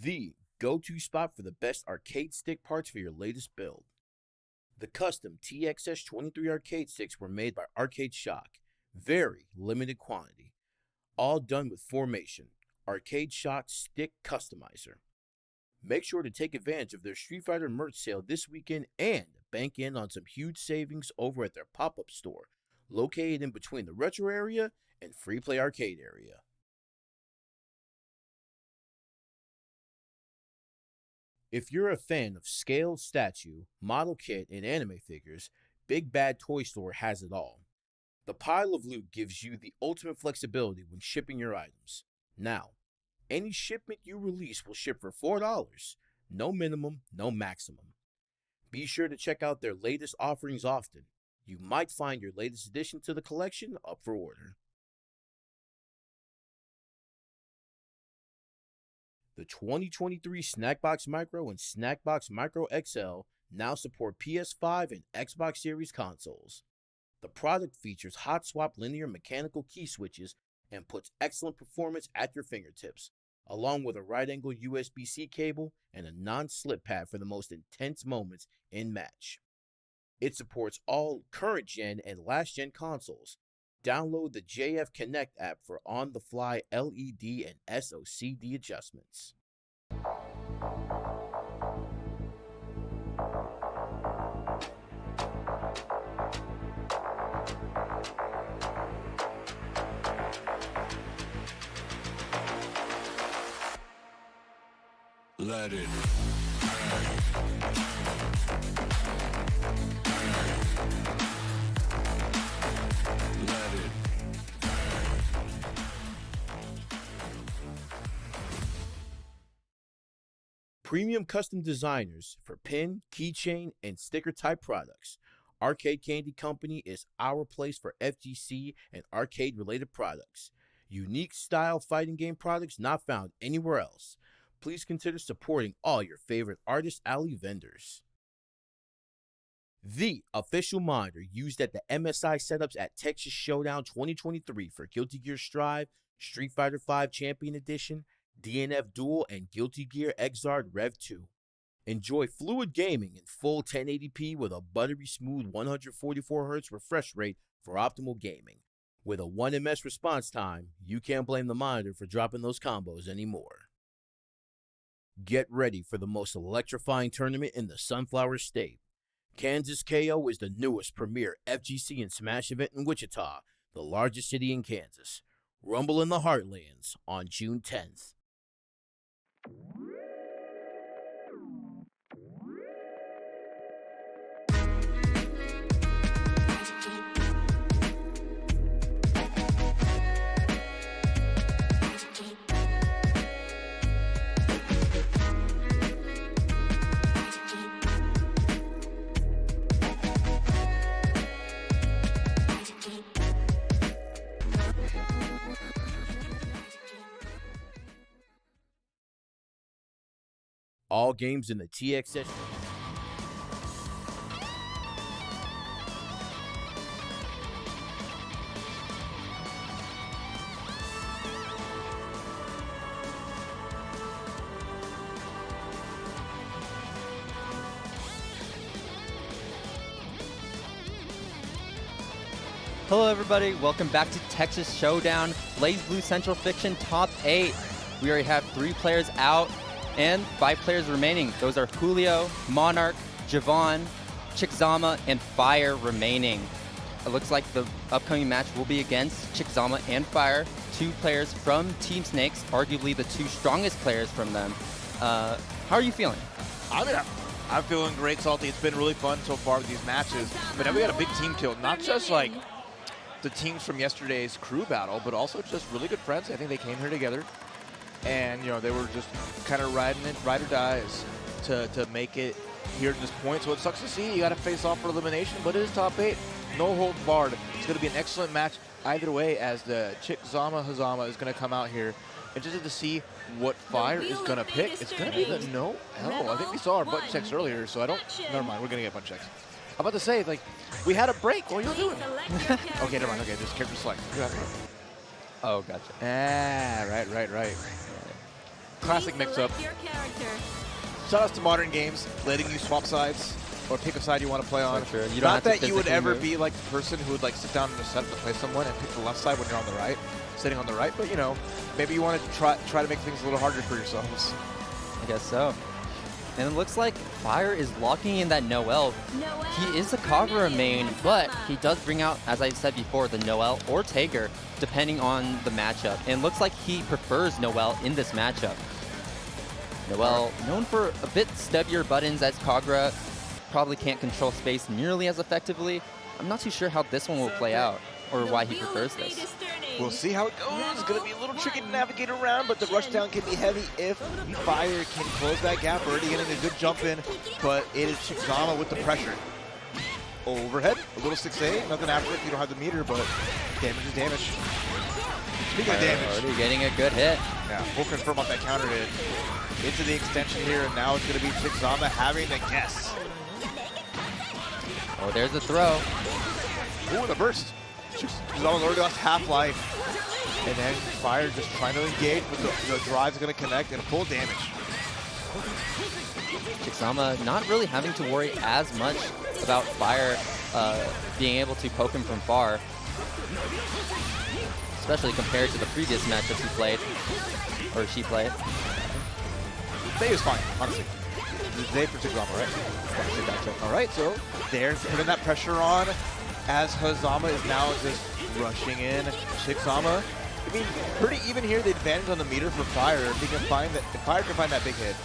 the go-to spot for the best arcade stick parts for your latest build. The custom TXS23 arcade sticks were made by Arcade Shock. Very limited quantity. All done with Formation, Arcade Shock Stick Customizer. Make sure to take advantage of their Street Fighter merch sale this weekend and bank in on some huge savings over at their pop-up store, located in between the retro area and free play arcade area. If you're a fan of scaled statue, model kit, and anime figures, Big Bad Toy Store has it all. The pile of loot gives you the ultimate flexibility when shipping your items. Now, any shipment you release will ship for $4. No minimum, no maximum. Be sure to check out their latest offerings often. You might find your latest addition to the collection up for order. The 2023 Snackbox Micro and Snackbox Micro XL now support PS5 and Xbox Series consoles. The product features hot swap linear mechanical key switches and puts excellent performance at your fingertips, along with a right-angle USB-C cable and a non-slip pad for the most intense moments in match. It supports all current-gen and last-gen consoles. Download the JF Connect app for on-the-fly LED and SOCD adjustments. Let it Let it Premium custom designers for pin, keychain, and sticker type products. Arcade Candy Company is our place for FGC and arcade related products. Unique style fighting game products not found anywhere else. Please consider supporting all your favorite Artist Alley vendors. The official monitor used at the MSI setups at Texas Showdown 2023 for Guilty Gear Strive, Street Fighter V Champion Edition, DNF Duel, and Guilty Gear Xrd Rev 2. Enjoy fluid gaming in full 1080p with a buttery smooth 144Hz refresh rate for optimal gaming. With a 1ms response time, you can't blame the monitor for dropping those combos anymore. Get ready for the most electrifying tournament in the Sunflower State. Kansas KO is the newest premier FGC and Smash event in Wichita, the largest city in Kansas. Rumble in the Heartlands on June 10th. All games in the TXS. Hello everybody, welcome back to Texas Showdown, BlazBlue Central Fiction Top 8. We already have 3 players out and 5 players remaining. Those are Julio, Monarch, Javon, Chickzama, and Fire remaining. It looks like the upcoming match will be against Chickzama and Fire, 2 players from Team Snakes, arguably the 2 strongest players from them. How are you feeling? I'm feeling great, Salty. It's been really fun so far with these matches. But now we got a big team kill, not just like the teams from yesterday's crew battle, but also just really good friends. I think they came here together. And, you know, they were just kind of riding it, ride or dies to make it here at this point. So it sucks to see. You got to face off for elimination, but it is top 8. No holds barred. It's going to be an excellent match either way, as the Chickzama Hazama is going to come out here. Interested to see what Fire is going to pick. It's going to be the no L. I think we saw our butt checks earlier, so I don't. Never mind. We're going to get butt checks. I'm about to say, like, we had a break. What are you doing? Okay, never mind. Okay, just character select. Oh, gotcha. Ah, right. classic mix-up. Select your character. Shout outs to modern games, letting you swap sides or pick a side you want to play on. For sure. You don't Not have to that you would physically ever move. be like the person who would like sit down in a setup to play someone and pick the left side when you're on the right, sitting on the right. But you know, maybe you want to try to make things a little harder for yourselves. I guess so. And it looks like Fire is locking in that Noel. Noel. He is a Kagura main, but he does bring out, as I said before, the Noel or Tager, depending on the matchup. And it looks like he prefers Noel in this matchup. Noel, known for a bit stubbier buttons as Kagura, probably can't control space nearly as effectively. I'm not too sure how this one will play out, or why he prefers this. We'll see how it goes. It's going to be a little tricky to navigate around, but the rushdown can be heavy if Fire can close that gap. Already getting a good jump in, but it is Chixama with the pressure. Overhead, a little 6A, nothing after it. You don't have the meter, but damage is damage. Speaking of damage, Already getting a good hit. yeah, we'll confirm on that counter hit. Into the extension here, and now it's going to be Chixama having to guess. Oh, there's a throw. Ooh, the burst. Chixama's already lost half life. And then Fire just trying to engage, but the drive's going to connect and full damage. Chixama not really having to worry as much about Fire being able to poke him from far, especially compared to the previous matchups he played, or she played. Zay is fine, honestly. Zay for Chixama, right? Gotcha. All right, so they're putting that pressure on as Hazama is now just rushing in. Chixama, I mean, pretty even here. The advantage on the meter for Fire. If they can find that, if Fire can find that big hit,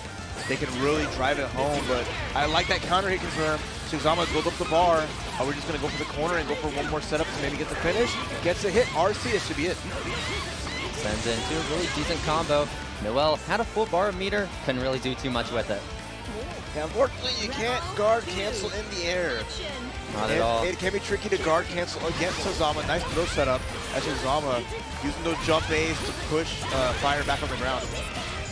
they can really drive it home. But I like that counter hit confirm. Chixama goes up the bar. Are we just going to go for the corner and go for one more setup to maybe get the finish? Gets a hit. RC, it should be it. Sends into a really decent combo. Noel had a full bar of meter, couldn't really do too much with it. Yeah, unfortunately, you can't guard cancel in the air. Not at all. It can be tricky to guard cancel against Hazama. Nice throw setup as Hazama using those jump A's to push Fire back on the ground.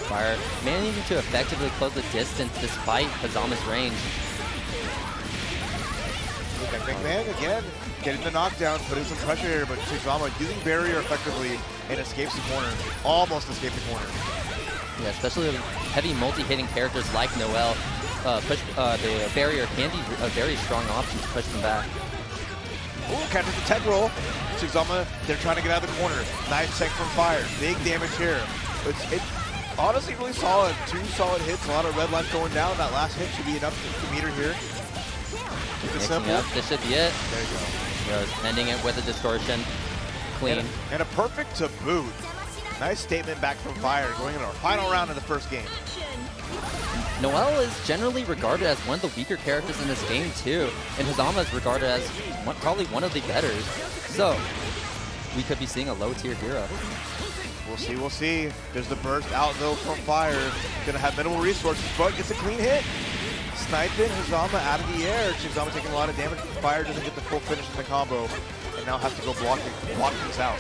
Fire managing to effectively close the distance despite Hazama's range. Okay, big man again getting the knockdown, putting some pressure here, but Hazama using barrier effectively and escapes the corner. Almost escaped the corner. Yeah, especially with heavy multi-hitting characters like Noel, the barrier can be a very strong option to push them back. Ooh, catches the tech roll. Hazama, they're trying to get out of the corner. Nice tech from Fire. Big damage here. It's honestly really solid. 2 solid hits, a lot of red lines going down. That last hit should be enough to meter here. Keep it Mixing simple. up, this should be it. There you go. Rose ending it with a distortion. Clean. And a perfect to boot. Nice statement back from Fire, going into our final round of the first game. Noel is generally regarded as one of the weaker characters in this game too, and Hazama is regarded as probably one of the betters. So, we could be seeing a low-tier hero. We'll see, we'll see. There's the burst out though from Fire. Gonna have minimal resources, but gets a clean hit. Sniping Hazama out of the air. Hazama taking a lot of damage. Fire doesn't get the full finish in the combo, and now has to go block things out.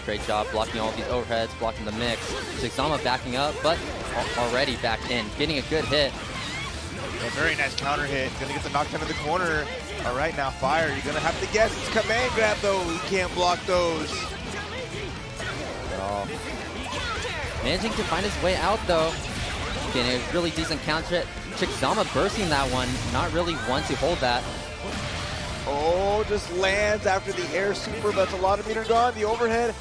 Great job blocking all of these overheads, blocking the mix. Hazama backing up, but already back in, getting a good hit. A very nice counter hit. Gonna get the knockdown in the corner. All right, now Fire, you're gonna have to guess. It's command grab though. He can't block those. At all. Managing to find his way out though. Getting a really decent counter hit. Chixama bursting that one. Not really one to hold that. Oh, just lands after the air super. That's a lot of meter gone. The overhead.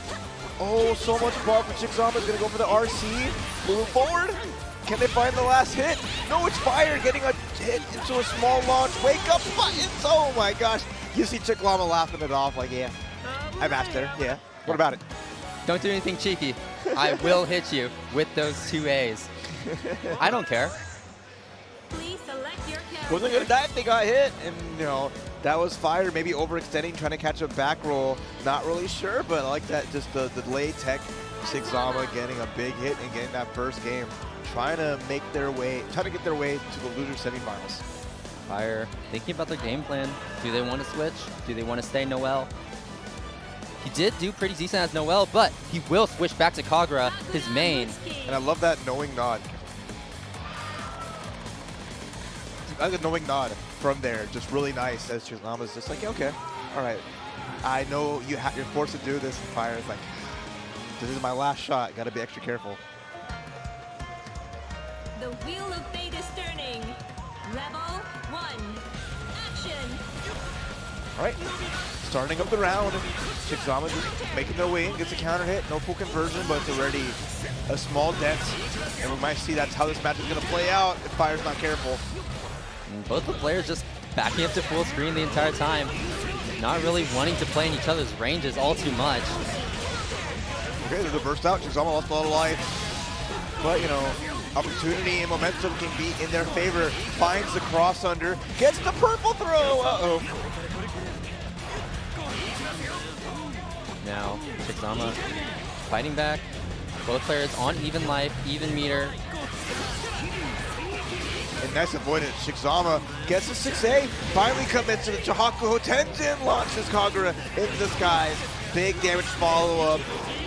Oh, so much bar for Chixama. Is gonna go for the RC. Moving forward. Can they find the last hit? No, it's Fire getting a hit into a small launch. Wake up buttons. Oh my gosh. You see Chixama laughing it off like, yeah, I mastered. Yeah. What about it? Don't do anything cheeky. I will hit you with those 2 A's. I don't care. Please select your character. Wasn't gonna die if they got hit, and you know that was Fire. Maybe overextending, trying to catch a back roll. Not really sure, but I like that. Just the delay tech. Chixama getting a big hit and getting that first game. Trying to get their way to the loser semifinals. Fire thinking about their game plan. Do they want to switch? Do they want to stay Noel? He did do pretty decent as Noel, but he will switch back to Kagura, his main. And I love that knowing nod. I like a knowing nod from there. Just really nice as Chixama's just like, okay, all right. I know you're forced to do this, and Fire is like, This is my last shot. Got to be extra careful. The wheel of fate is turning. Level 1. Action. All right, starting up the round. Chixama just making their way in, gets a counter hit. No full conversion, but it's already a small dent. And we might see that's how this match is going to play out if Fire's not careful. And both the players just backing up to full screen the entire time. Not really wanting to play in each other's ranges all too much. Okay, there's a burst out. Chixama lost a lot of life. But, you know, opportunity and momentum can be in their favor. Finds the cross under, gets the purple throw. Uh-oh. Now, Chixama fighting back. Both players on even life, even meter. And nice avoidance. Chixama gets the 6A. Finally commits to the Chihaku Hotenjin. Launches Kagura into the skies. Big damage follow-up.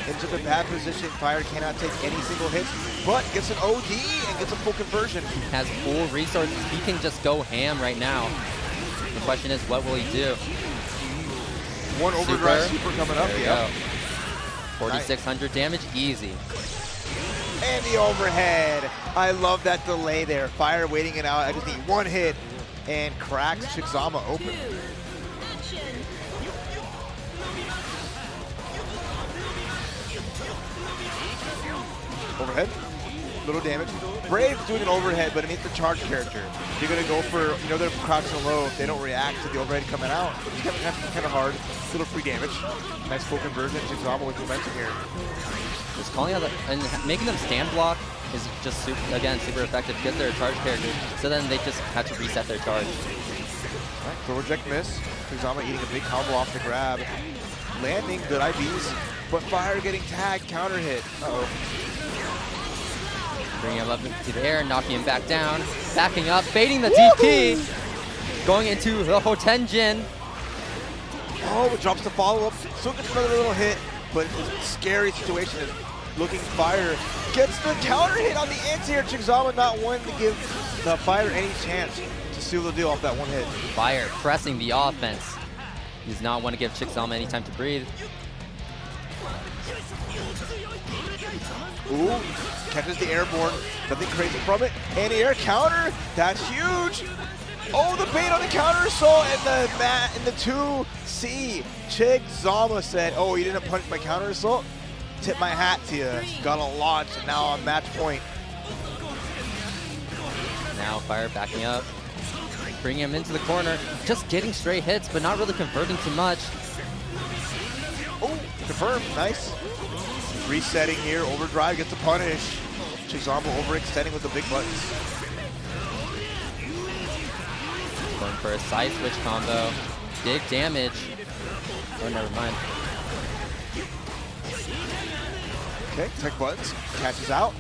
Into the bad position. Fire cannot take any single hit, but gets an OD and gets a full conversion. Has full resources. He can just go ham right now. The question is, what will he do? One overdrive super coming up. There we Yeah. go. 4,600 damage, easy. And the overhead. I love that delay there. Fire waiting it out. I just need one hit and cracks Chixama open. 2. Action. Overhead. Little damage. Brave doing an overhead, but it needs the charge character. You're going to go for, you know, they're crouching low. If they don't react to the overhead coming out, it's kind of hard. Little free damage. Nice full conversion. Chixama with momentum here. Just calling out and making them stand block is just super, again, super effective because they're a charge character. So then they just have to reset their charge. All right, throw reject miss. Chixama eating a big combo off the grab. Landing good IBs, but Fire getting tagged, counter hit. Uh-oh. Bringing him up into the air, knocking him back down, backing up, baiting the DP, going into the Hotenjin. Oh, it drops the follow-up. Still gets another little hit, but it's a scary situation. Looking Fire gets the counter hit on the anti-air. Chixama not wanting to give the Fire any chance to seal the deal off that one hit. Fire pressing the offense. He does not want to give Chixama any time to breathe. Ooh, catches the airborne. Nothing crazy from it. Anti-air counter. That's huge. Oh, the bait on the counter assault and the 2C. Chixama said, oh, you didn't punch my counter assault? Tip my hat to you. Got a launch, and now on match point. Now Fire backing up, bringing him into the corner, just getting straight hits, but not really converting too much. Oh, confirmed. Nice. Resetting here. Overdrive gets a punish. Chixama overextending with the big buttons. Going for a side switch combo. Big damage. Oh, never mind. Okay, tech buttons. Catches out.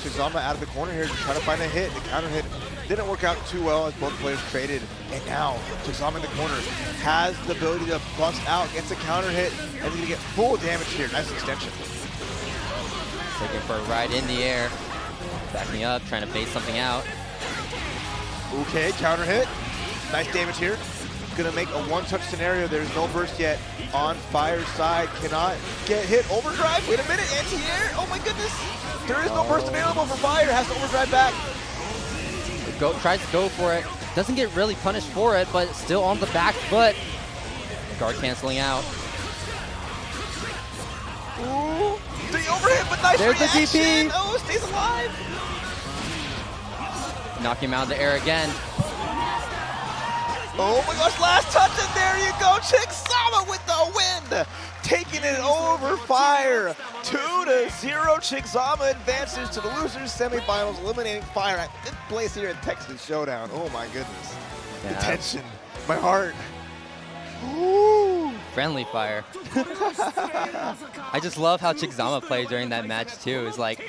Chixama out of the corner here to try to find a hit. The counter hit didn't work out too well as both players traded. And now, Chixama in the corner has the ability to bust out, gets a counter hit, and then you get full damage here. Nice extension. Taking for a ride in the air. Backing up, trying to bait something out. Okay, counter hit. Nice damage here. Gonna make a one-touch scenario. There's no burst yet on Fire's side. Cannot get hit. Overdrive. Wait a minute. Anti-air. Oh my goodness. There is no burst available for Fire. Has to overdrive back. Tries to go for it. Doesn't get really punished for it, but still on the back foot. Guard canceling out. Ooh. The overhit, but nice There's reaction. the DP. Oh, stays alive. Knock him out of the air again. Oh my gosh, last touch, and there you go. Chixama with the win. Taking it over Fire. 2-0. Chixama advances to the losers semifinals, eliminating Fire at 5th place here in Texas Showdown. Oh my goodness. Yeah. The tension. My heart. Ooh. Friendly Fire. I just love how Chixama played during that match too. It's like,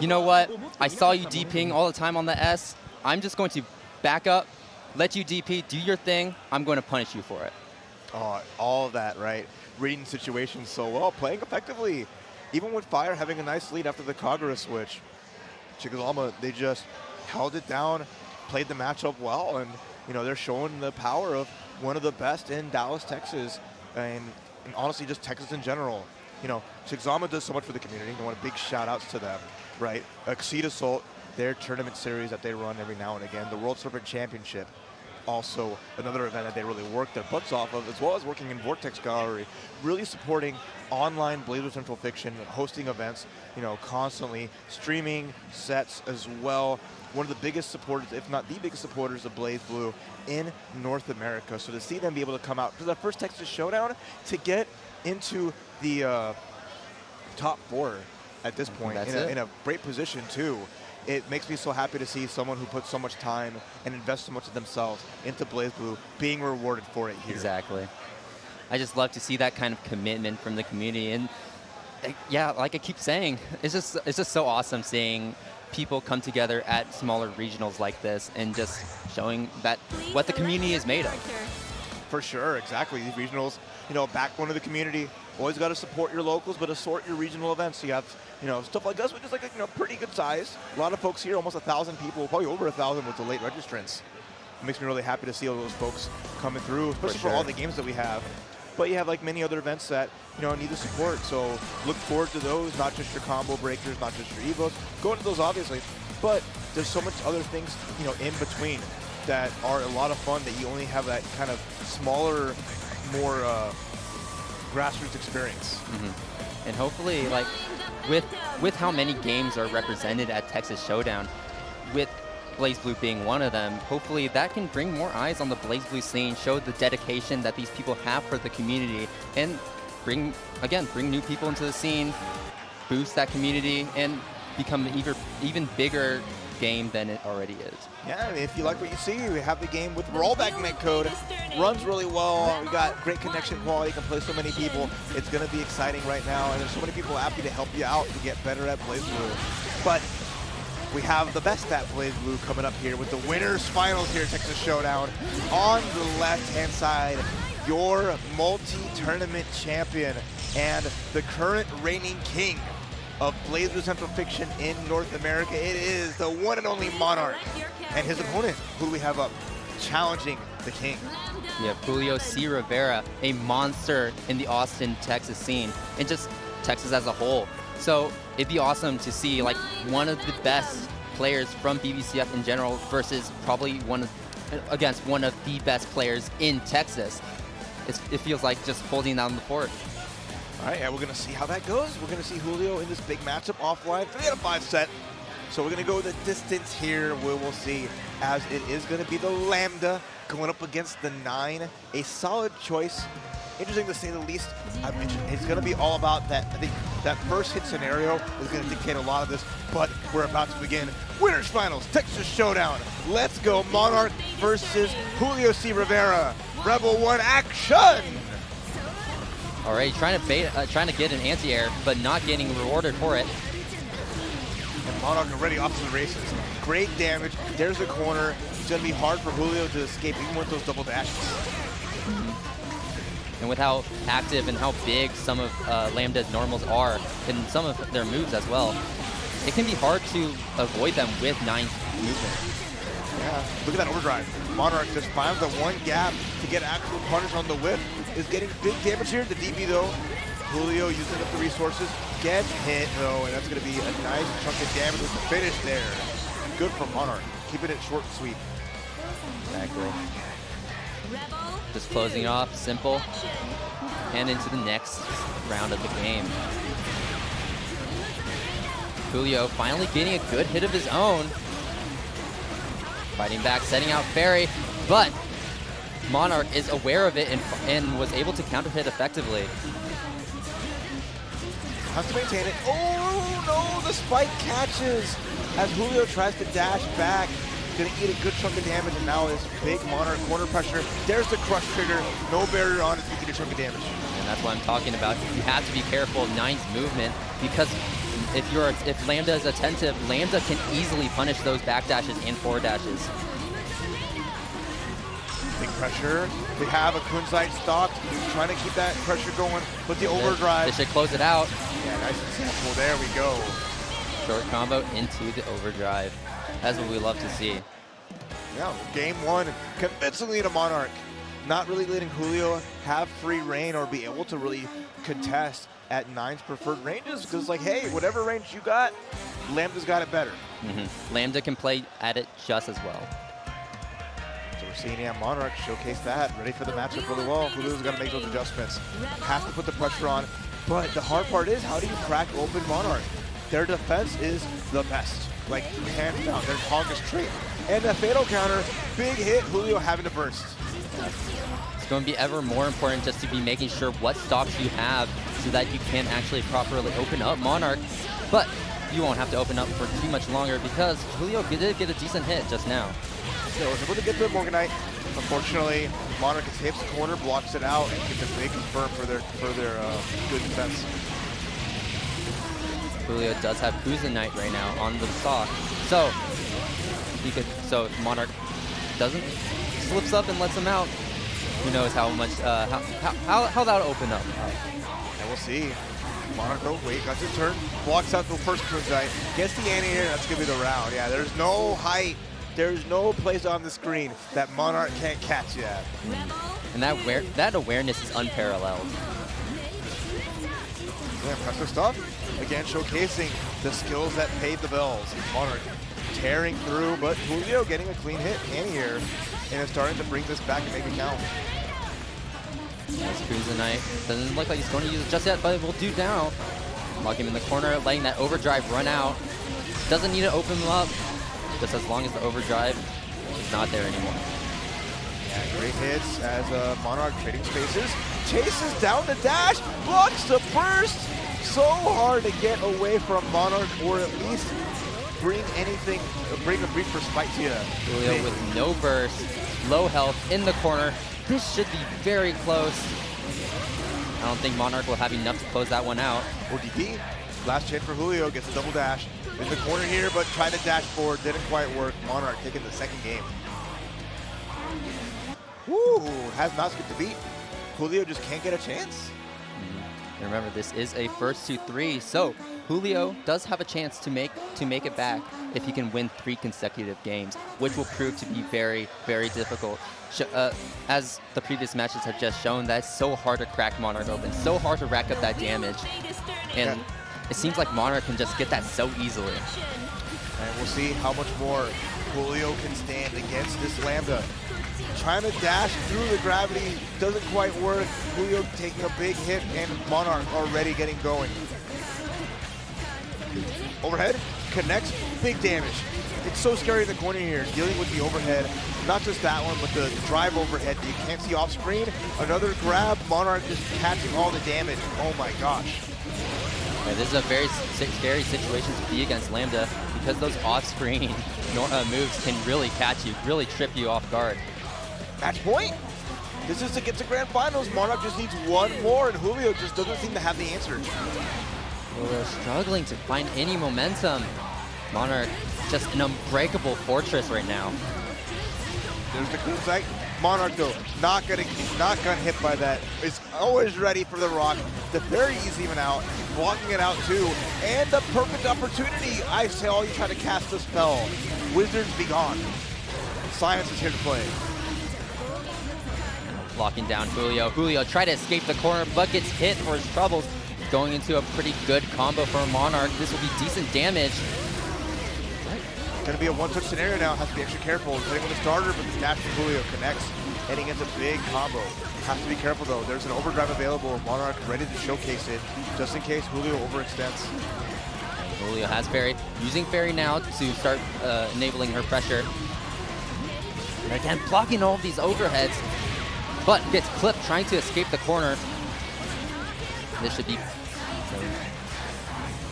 you know what? I saw you DPing all the time on the S. I'm just going to back up, let you DP, do your thing. I'm going to punish you for it. Oh, all of that, right? Reading situations so well, playing effectively. Even with Fire having a nice lead after the Kagura switch, Chixama, they just held it down, played the matchup well, and you know they're showing the power of one of the best in Dallas, Texas, and honestly just Texas in general. you know, Chigzama does so much for the community. I want big shout outs to them, right? Exceed Assault, their tournament series that they run every now and again, the World Serpent Championship, also another event that they really work their butts off of, as well as working in Vortex Gallery, really supporting online BlazBlue Central Fiction, hosting events, you know, constantly, streaming sets as well. One of the biggest supporters, if not the biggest supporters of BlazBlue in North America. So to see them be able to come out for the first Texas Showdown, to get into the top 4 at this point, in a great position too. It makes me so happy to see someone who puts so much time and invests so much of themselves into BlazBlue being rewarded for it here. Exactly. I just love to see that kind of commitment from the community, and yeah, like I keep saying, it's just so awesome seeing people come together at smaller regionals like this and just showing that what the community is made of. For sure, exactly. These regionals, you know, backbone of the community. Always got to support your locals, but assort your regional events. So you have, you know, stuff like us, which is like a, you know, pretty good size. A lot of folks here, almost 1,000 people, probably over 1,000 with the late registrants. It makes me really happy to see all those folks coming through, especially for all the games that we have. But you have like many other events that, you know, need the support. So look forward to those, not just your combo breakers, not just your evos. Go into those obviously, but there's so much other things, you know, in between that are a lot of fun that you only have that kind of smaller, more grassroots experience. And hopefully, like, with how many games are represented at Texas Showdown, with BlazBlue being one of them, hopefully that can bring more eyes on the BlazBlue scene, show the dedication that these people have for the community, and bring new people into the scene, boost that community, and become an even bigger game than it already is. Yeah, I mean, if you like what you see, we have the game with rollback netcode. Runs really well. We got great connection quality. Can play so many people. It's going to be exciting right now, and there's so many people happy to help you out to get better at BlazBlue. But we have the best at BlazBlue coming up here with the winners finals here at Texas Showdown. On the left-hand side, your multi-tournament champion and the current reigning king of BlazBlue Central Fiction in North America. It is the one and only Monarch. And his opponent, who do we have up, challenging the king? We have Julio C. Rivera, a monster in the Austin, Texas scene, and just Texas as a whole. So it'd be awesome to see like one of the best players from BBCF in general versus probably against one of the best players in Texas. It feels like just holding down the fort. All right, and we're going to see how that goes. We're going to see Julio in this big matchup offline, 3-out-of-5 set. So we're going to go the distance here. We will see, as it is going to be the Lambda going up against the 9. A solid choice. Interesting to say the least. I mentioned it's going to be all about that. I think that first hit scenario is going to dictate a lot of this, but we're about to begin. Winners Finals, Texas Showdown. Let's go, Monarch versus Julio C. Rivera. Rebel 1 action! Alright, trying to get an anti-air, but not getting rewarded for it. And Monarch already off to the races. Great damage. There's the corner. It's going to be hard for Julio to escape even with those double dashes. And with how active and how big some of Lambda's normals are, and some of their moves as well, it can be hard to avoid them with 9's movement. Yeah, look at that overdrive. Monarch just finds the one gap to get actual punish on the whip. Is getting big damage here. The DB though, Julio using up the resources, gets hit though, and that's going to be a nice chunk of damage with the finish there. Good for Monarch, keeping it short and sweet. Exactly. Just closing off, simple, and into the next round of the game. Julio finally getting a good hit of his own. Fighting back, setting out Ferry, but Monarch is aware of it and was able to counter hit effectively. Has to maintain it. Oh no, the spike catches as Julio tries to dash back. Gonna eat a good chunk of damage, and now is big Monarch corner pressure. There's the crush trigger. No barrier on it to eat a chunk of damage. And that's what I'm talking about. You have to be careful of 9's movement, because if Lambda is attentive, Lambda can easily punish those back dashes and forward dashes. Big pressure. We have a Kunzite stocked. He's trying to keep that pressure going with the overdrive. This should close it out. Yeah, nice and simple. There we go. Short combo into the overdrive. That's what we love to see. Yeah, game 1 convincingly to Monarch. not really letting Julio have free reign or be able to really contest at Nine's preferred ranges, because like, hey, whatever range you got, Lambda's got it better. Lambda can play at it just as well. So we're seeing Monarch showcase that, ready for the matchup really well. Julio's got to make those adjustments, has to put the pressure on, but the hard part is, how do you crack open Monarch? Their defense is the best, like hands down, their strongest trait. And the fatal counter, big hit, Julio having to burst. It's going to be ever more important just to be making sure what stocks you have so that you can actually properly open up Monarch. But you won't have to open up for too much longer because Julio did get a decent hit just now. So was able to get the Morganite. Unfortunately, Monarch escapes the corner, blocks it out, and gets a big confirm for their good defense. Julio does have Kuzanite right now on the stock, so he could. So if Monarch doesn't slips up and lets him out, who knows how much how that'll open up. And we'll see. Monarch though, wait, got his turn, blocks out the first Kuzanite, gets the anti-air, that's gonna be the round. Yeah, there's no height. There's no place on the screen that Monarch can't catch you at. And that awareness is unparalleled. Yeah, impressive stuff. Again, showcasing the skills that paid the bills. Monarch tearing through, but Julio getting a clean hit here, and it's starting to bring this back and make it count. That's Kuzanite. Doesn't look like he's going to use it just yet, but it will do now. Lock him in the corner, letting that overdrive run out. Doesn't need to open him up. Just as long as the overdrive is not there anymore. Yeah, great hits as Monarch trading spaces. Chases down the dash, blocks the burst. So hard to get away from Monarch, or at least bring a brief respite to you. Julio with no burst, low health in the corner. This should be very close. I don't think Monarch will have enough to close that one out. ODP, last chance for Julio, gets a double dash. In the corner here, but tried to dash forward, didn't quite work. Monarch taking the second game. Woo, has not skipped a beat. Julio just can't get a chance. And remember, this is a first to 3, so Julio does have a chance to make it back if he can win 3 consecutive games, which will prove to be very, very difficult. As the previous matches have just shown, that's so hard to crack Monarch open, so hard to rack up that damage. And it seems like Monarch can just get that so easily. And we'll see how much more Julio can stand against this Lambda. Trying to dash through the gravity, doesn't quite work. Julio taking a big hit, and Monarch already getting going. Overhead, connects, big damage. It's so scary in the corner here, dealing with the overhead. Not just that one, but the drive overhead that you can't see off screen. Another grab, Monarch just catching all the damage. Oh my gosh. Yeah, this is a very scary situation to be against Lambda because those off-screen moves can really catch you, really trip you off guard. Match point. This is to get to grand finals. Monarch just needs one more, and Julio just doesn't seem to have the answer. Julio struggling to find any momentum. Monarch just an unbreakable fortress right now. There's the Kunzite. Monarch though, not getting hit by that. Is always ready for the rock. The very easy even out, blocking it out too, and the perfect opportunity. I saw you try to cast a spell. Wizards be gone. Science is here to play. Locking down Julio. Julio tried to escape the corner, but gets hit for his troubles. Going into a pretty good combo for Monarch. This will be decent damage. Going to be a one-touch scenario now. Has to be extra careful. Hitting with a starter, but the dash from Julio connects, and he gets a big combo. Has to be careful though. There's an overdrive available. Monarch ready to showcase it, just in case Julio overextends. And Julio has Fairy, using Fairy now to start enabling her pressure. And again, blocking all of these overheads, but gets clipped trying to escape the corner. This should be...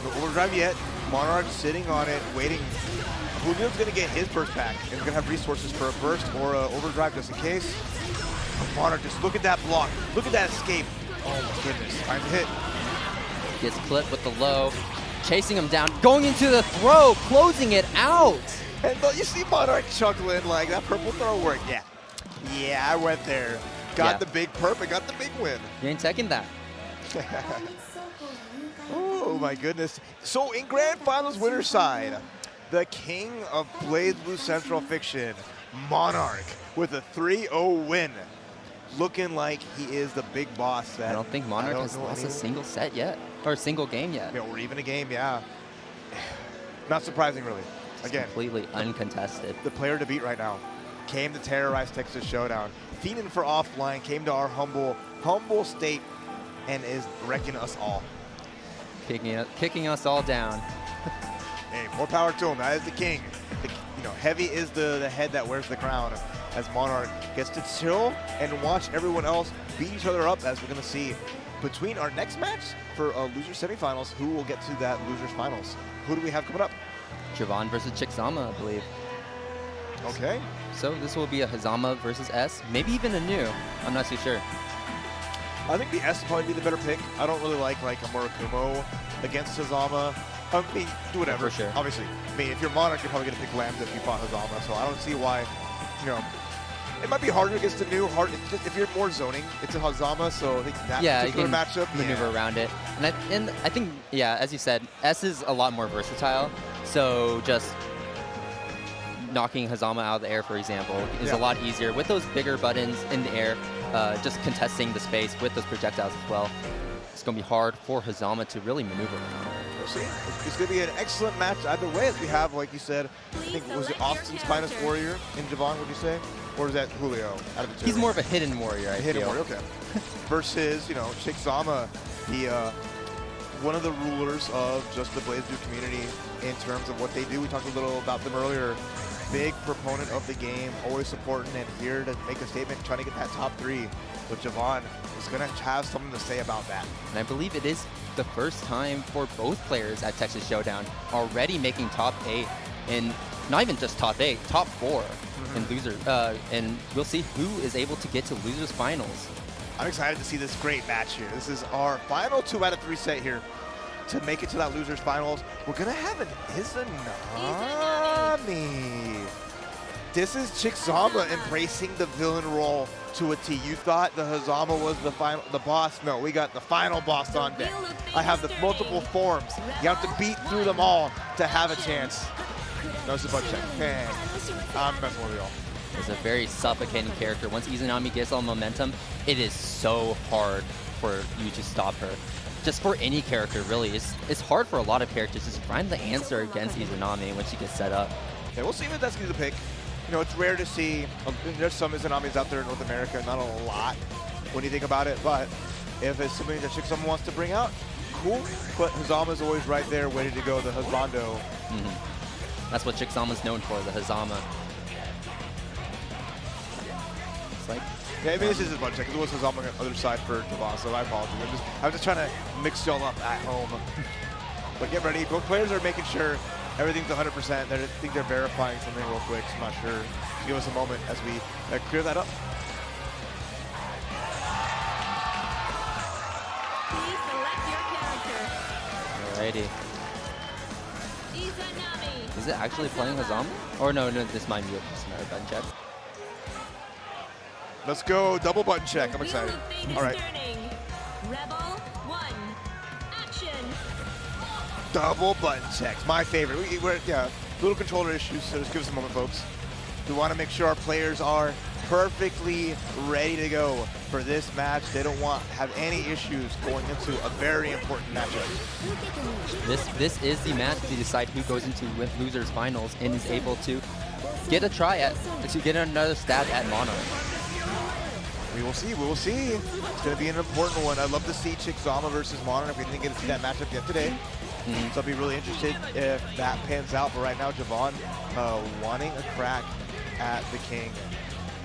No overdrive yet. Monarch sitting on it, waiting. Julio's going to get his burst back, and he's going to have resources for a burst or a overdrive just in case. Monarch, just look at that block. Look at that escape. Oh my goodness, time to hit. Gets clipped with the low, chasing him down, going into the throw, closing it out. And you see Monarch chuckling like, that purple throw worked. Yeah, I went there. Got the big perp, got the big win. You ain't taking that. Oh my goodness. So in Grand Finals winner's side, the king of BlazBlue Central Fiction, Monarch, with a 3-0 win. looking like he is the big boss. That I don't think Monarch has lost a single set yet, or a single game yet. Yeah, or even a game, yeah. Not surprising, really. It's Again, completely uncontested. the player to beat right now came to terrorize Texas Showdown. Fiending for offline, came to our humble state, and is wrecking us all. Kicking us all down. Hey, more power to him. That is the king. Heavy is the head that wears the crown. As Monarch gets to chill and watch everyone else beat each other up, as we're going to see between our next match for loser semifinals, who will get to that losers finals. Who do we have coming up? Javon versus Chixama, I believe. Okay. So this will be a Hazama versus S, maybe even a new. I'm not too sure. I think the S will probably be the better pick. I don't really like a Murakumo against Hazama. I mean, do whatever. Yeah, for sure. Obviously. I mean, if you're Monarch, you're probably going to pick Lambda if you fought Hazama. So I don't see why, it might be harder against the new. If you're more zoning, it's a Hazama, so I think that particular matchup. Maneuver around it. And I think, yeah, as you said, S is a lot more versatile. So just knocking Hazama out of the air, for example, is a lot easier. With those bigger buttons in the air, just contesting the space with those projectiles as well, it's going to be hard for Hazama to really maneuver around. We'll see. It's going to be an excellent match either way, as we have, like you said, I think, was it Austin's finest warrior in Javon, would you say? Or is that Julio out of the two? He's more of a hidden warrior, I hidden feel. warrior, okay. Versus, Chixama, one of the rulers of just the BlazBlue community in terms of what they do. We talked a little about them earlier. Big proponent of the game, always supporting and here to make a statement, trying to get that top 3. But Javon is going to have something to say about that. And I believe it is the first time for both players at Texas Showdown already making top 8, and not even just top 8, top 4 in loser. And we'll see who is able to get to losers finals. I'm excited to see this great match here. This is our final 2 out of 3 set here to make it to that losers finals. We're gonna have an Izanami. This is Chixama embracing the villain role to a T. You thought the Hazama was the boss. No, we got the final boss on deck. I have the multiple forms. You have to beat through them all to have a chance. No, it's a butt check. Man, I'm messing with y'all. It's a very suffocating character. Once Izanami gets all momentum, it is so hard for you to stop her. Just for any character, really. It's hard for a lot of characters to find the answer against Izanami when she gets set up. Yeah, we'll see if that's going to be the pick. It's rare to see. There's some Izanamis out there in North America, not a lot when you think about it. But if it's something that Chixama wants to bring out, cool. But Hazama's always right there, ready to go. The Hazbando. That's what Chixama's known for, the Hazama. It's like, yeah, I mean, this is a bunch because it was Hazama on the other side for Javon, so I apologize. I'm just trying to mix y'all up at home. But get ready. Both players are making sure everything's 100%. I think they're verifying something real quick. So I'm not sure. Give us a moment as we clear that up. Please select your character. alrighty. Izanami. Is it actually playing Hazama? Or no, this might be just another button check. Let's go. Double button check. I'm excited. All right. Rebel 1. Action. Double button checks. My favorite. We're little controller issues, so just give us a moment, folks. We want to make sure our players are perfectly ready to go for this match. They don't want to have any issues going into a very important matchup. This is the match to decide who goes into losers finals and is able to get a try to get another stab at Monarch. We will see. We will see. It's going to be an important one. I'd love to see Chixama versus Monarch. We didn't get to see that matchup yet today. So I'll be really interested if that pans out. But right now, Javon wanting a crack at the King.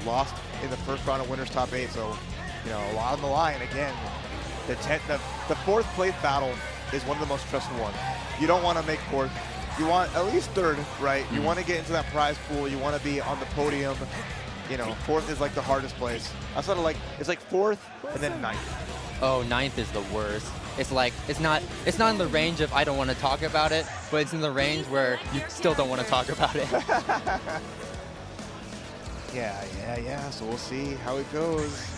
Lost in the first round of winners top 8. So, a lot on the line. Again, the 4th place battle is one of the most stressful ones. You don't want to make 4th. You want at least 3rd, right? You want to get into that prize pool. You want to be on the podium. 4th is like the hardest place. I sort of like, it's like 4th and then 9th. Oh, 9th is the worst. It's like, it's not in the range of I don't want to talk about it, but it's in the range where you still don't want to talk about it. Yeah. So we'll see how it goes.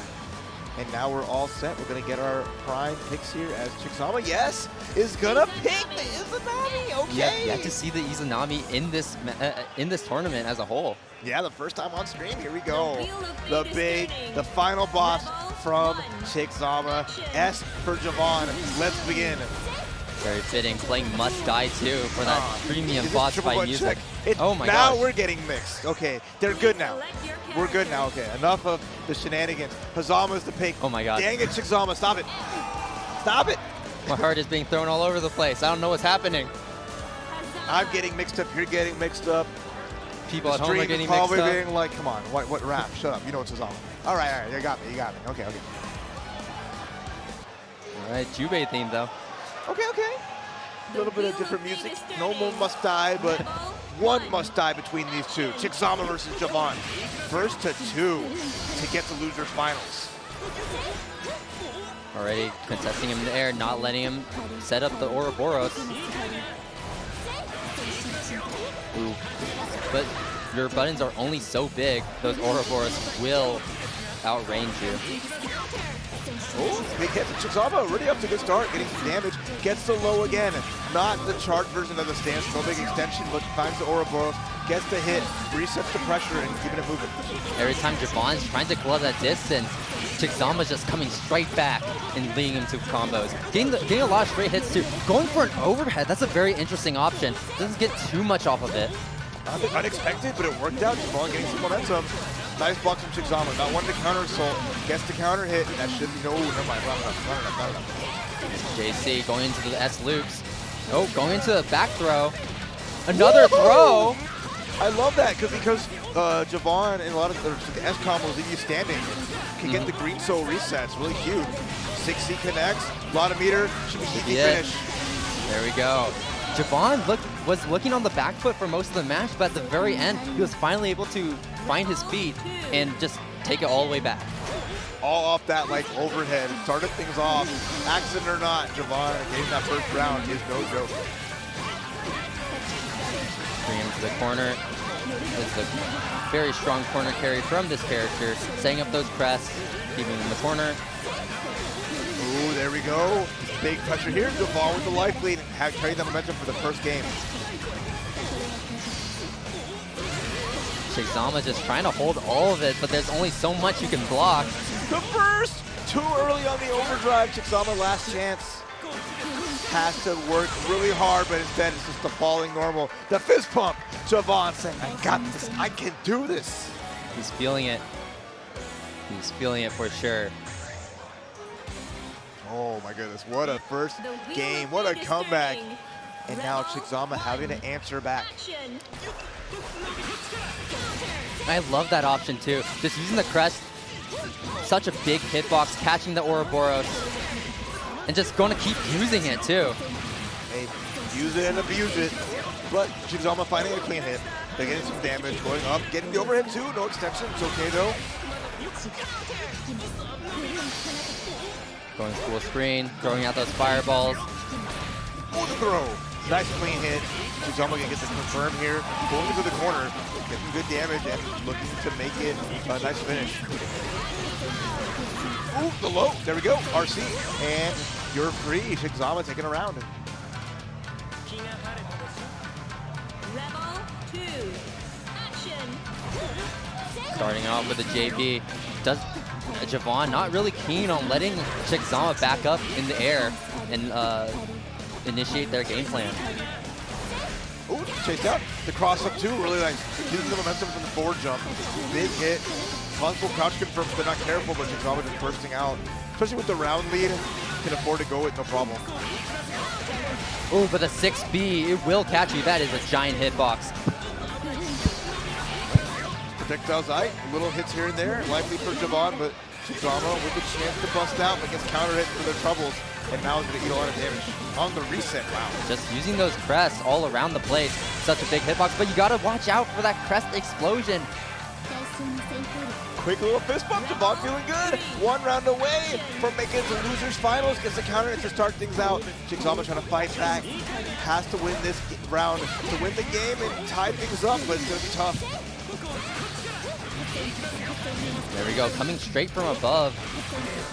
And now we're all set. We're going to get our prime picks here as Chixama, yes, is going to pick the Izanami. Okay. Yeah, you have to see the Izanami in this tournament as a whole. Yeah, the first time on stream. Here we go. The final boss from Chixama. S for Javon. Let's begin. Very fitting. Playing Must Die too for that premium boss fight music. Oh my Now gosh. we're getting mixed. Okay, they're good now. We're good now. Okay, enough of the shenanigans. Hazama's the pick. Oh my god. Dang it, Chixama, stop it. Stop it. My heart is being thrown all over the place. I don't know what's happening. I'm getting mixed up. You're getting mixed up. People at home are Stream getting is mixed probably up. being like, come on, what rap? Shut up. You know it's Hazama. All right, you got me. Okay. All right, Jubei theme though. Okay. A little bit of different music. No more Must Die, but one Must Die between these two. Chixama versus Javon. First to 2 to get to losers finals. Already contesting him in the air, not letting him set up the Ouroboros. Ooh. But your buttons are only so big, those Ouroboros will outrange you. Oh, big hit from Chixama, already up to a good start, getting some damage. Gets the low again. Not the charge version of the stance, no big extension, but finds the Ouroboros, gets the hit, resets the pressure, and keeping it moving. Every time Javon's trying to glove that distance, Chixama's just coming straight back and leading him to combos. Getting a lot of straight hits too. Going for an overhead, that's a very interesting option. Doesn't get too much off of it. Nothing unexpected, but it worked out. Javon getting some momentum. Nice block from Chixama. Not one to counter assault. Gets the counter hit. That should be no. Never mind. Not enough. JC going into the S loops. Oh, going into the back throw. Another throw. I love that because Javon and a lot of the S combos leave you standing. Can get the green soul resets. Really huge. 6C connects. A lot of meter. Should be easy finish. There we go. Javon was looking on the back foot for most of the match, but at the very end, he was finally able to find his feet and just take it all the way back. All off that like overhead. Started things off. Accident or not, Javon getting that first round is no joke. Bring him to the corner. It's a very strong corner carry from this character, setting up those press, keeping him in the corner. Ooh, there we go. Big pressure here. Javon with the life lead and carrying the momentum for the first game. Chixama just trying to hold all of it, but there's only so much you can block. The first! Too early on the overdrive. Chixama last chance. Has to work really hard, but instead it's just the falling normal. The fist pump. Javon saying, I got this. I can do this. He's feeling it. He's feeling it for sure. Oh my goodness, what a first game, what a comeback. And now Chixama having to answer back. I love that option too. Just using the crest, such a big hitbox, catching the Ouroboros, and just going to keep using it too. Hey, use it and abuse it. But Chixama finding a clean hit. They're getting some damage, going up, getting the overhead too. No extension, it's okay though. Going full screen, throwing out those fireballs. Oh, the throw. Nice clean hit. Chixama gonna get the confirm here. Going into the corner, getting good damage and looking to make it a nice finish. Ooh, the low. There we go. RC. And you're free. Chixama taking a round. Rebel 2. Action. Starting off with a JP. Does Javon not really keen on letting Chixama back up in the air and initiate their game plan. Ooh, chased out. The cross up too, really nice. Using the momentum from the forward jump. Big hit. Multiple crouch confirms they're not careful, but Chixama just bursting out. Especially with the round lead, can afford to go with no problem. Oh, but the 6B, it will catch you. That is a giant hitbox. Projectiles eye, little hits here and there, likely for Javon, but Chixama with the chance to bust out, but gets counter hit for their troubles, and now is going to eat a lot of damage on the reset. Wow. Just using those crests all around the place. Such a big hitbox, but you got to watch out for that crest explosion. Quick little fist bump, Javon feeling good. One round away from making it to losers finals. Gets the counter hit to start things out. Chixama trying to fight back. Has to win this round to win the game and tie things up, but it's going to be tough. There we go, coming straight from above.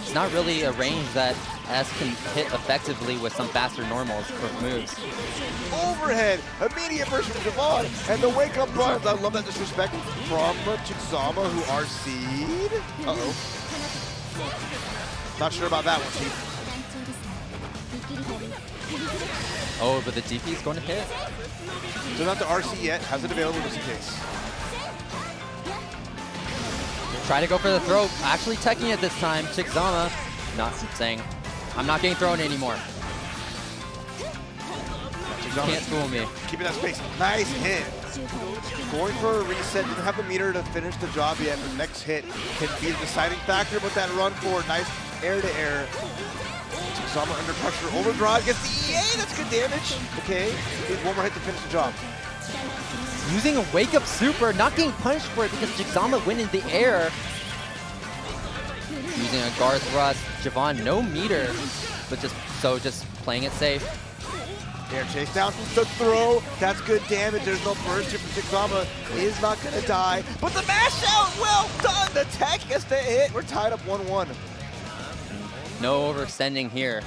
It's not really a range that S can hit effectively with some faster normals or moves. Overhead, immediate burst from Javon, and the wake-up buttons. I love that disrespect from Chixama, who RC'd. Uh-oh. Not sure about that one, Chief. Oh, but the DP is going to hit. So not the RC yet, has it available just in case. Try to go for the throw, actually teching it this time. Chixama not saying, I'm not getting thrown anymore. Can't fool me. Keeping that space. Nice hit. Going for a reset. Didn't have the meter to finish the job yet. The next hit can be the deciding factor, but that run forward, nice air-to-air. Chixama under pressure. Overdrive gets the EA. That's good damage. Okay. Needs one more hit to finish the job. Using a wake-up super, not getting punished for it because Chixama went in the air. Using a guard thrust. Javon, no meter, but just playing it safe. Air chase down, the throw, that's good damage. There's no burst here for Chixama. Is not gonna die, but the mash out, well done. The tech gets the hit. We're tied up 1-1. No overextending here.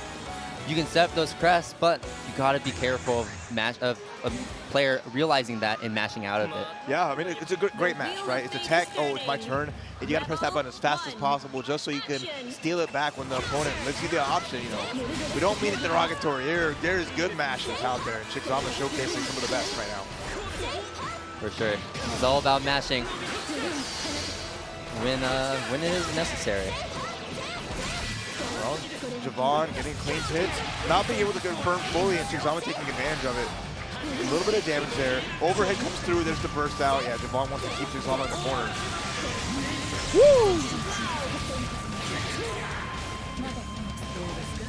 You can set up those crests, but you gotta be careful of a player realizing that and mashing out of it. Yeah, I mean, it's a great match, right? It's a tech, oh, it's my turn, and you gotta press that button as fast as possible just so you can steal it back when the opponent gives you the option, you know. We don't mean it derogatory. There's good mashes out there, and Chixama showcasing some of the best right now. For sure. It's all about mashing when it is necessary. Well, Javon getting clean hits, not being able to confirm fully, and Chixama taking advantage of it. A little bit of damage there. Overhead comes through, there's the burst out. Yeah, Javon wants to keep Chixama in the corner. Woo!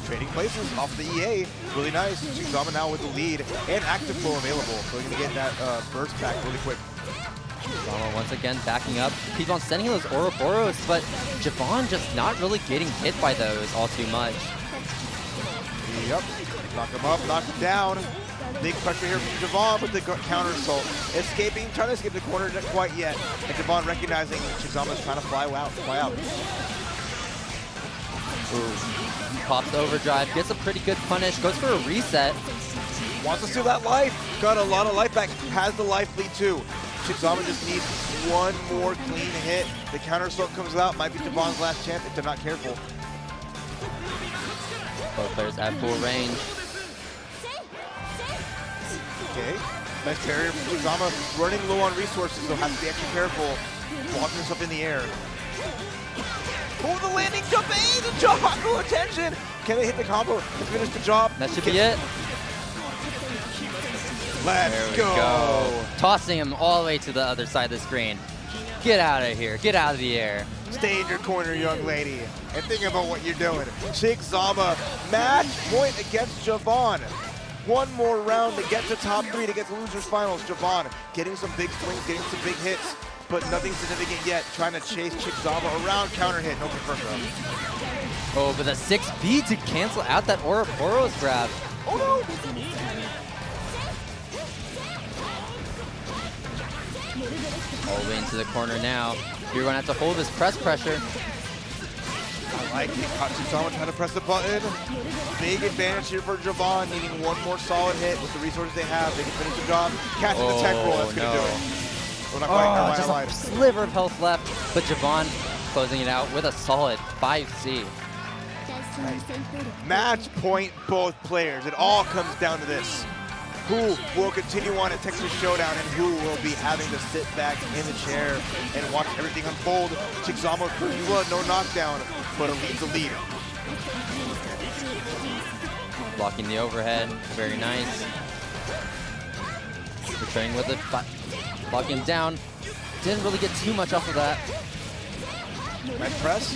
Trading places off the EA, really nice. Chixama now with the lead and active flow available, so he's gonna get that burst back really quick. Chixama once again backing up. Keep on sending those Ouroboros, but Javon just not really getting hit by those all too much. Yep, knock him up, knock him down. Big pressure here from Javon with the counter assault. Escaping, trying to escape the corner, not quite yet. And Javon recognizing Chixama's trying to fly out. Ooh. Pops the overdrive, gets a pretty good punish, goes for a reset. Wants to steal that life. Got a lot of life back. Has the life lead too. Chixama just needs one more clean hit. The counter assault comes out. Might be Javon's last chance if they're not careful. Both players at full range. Okay. Nice barrier from Chixama. Running low on resources, so has to be extra careful. Blocking himself in the air. Oh, the landing jump. Hey, the jump. Oh, attention. Can they hit the combo to finish the job? That should be it. Let's go. Tossing him all the way to the other side of the screen. Get out of here. Get out of the air. Stay in your corner, young lady, and think about what you're doing. Chixama, match point against Javon. One more round to get to top 3, to get to losers finals. Javon getting some big swings, getting some big hits, but nothing significant yet. Trying to chase Chixama around, counter hit, no confirm though. Oh, but the 6B to cancel out that Ouroboros grab. Oh no! All the way into the corner now. You're going to have to hold this press pressure. I like it. Chixama trying to press the button. Big advantage here for Javon, needing one more solid hit with the resources they have. They can finish the job. Catching the tech roll, that's going to do it. Well, not quite, just a sliver of health left, but Javon closing it out with a solid 5C. Right. Match point both players. It all comes down to this. Who will continue on at Texas Showdown and who will be having to sit back in the chair and watch everything unfold. Chixama, no knockdown, but it leads the lead. Blocking the overhead, very nice. Returning with it, blocking him down. Didn't really get too much off of that. Nice press.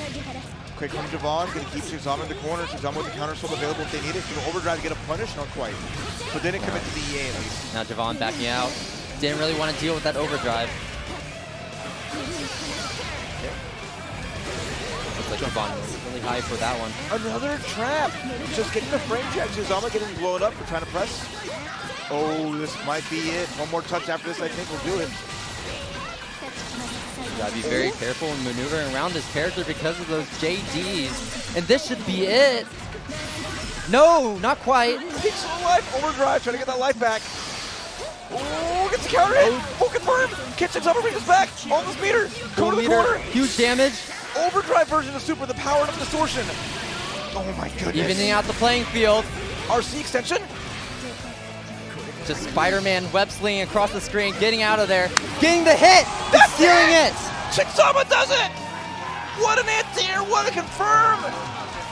Quick from Javon, gonna keep Chixama in the corner. Chixama with the counter assault available if they need it. Gonna overdrive to get a punish, not quite. But didn't commit to the EA at least. Now Javon backing out. Didn't really want to deal with that overdrive. Looks like Javon was really high for that one. Another trap. Just getting the frame check. Chixama getting blown up for trying to press. Oh, this might be it. One more touch after this, I think, will do it. Gotta be very careful when maneuvering around this character because of those JDs. And this should be it. No, not quite. He's still alive. Overdrive, trying to get that life back. Oh, gets the counter hit. Full confirm. Kitchen's over, brings us back. Almost meter. Go to the corner. Huge damage. Overdrive version of Super, the power of distortion. Oh my goodness. Evening out the playing field. RC extension. Just Spider-Man web slinging across the screen, getting out of there, getting the hit, and stealing it. Chixama does it. What an anti-air, what a confirm.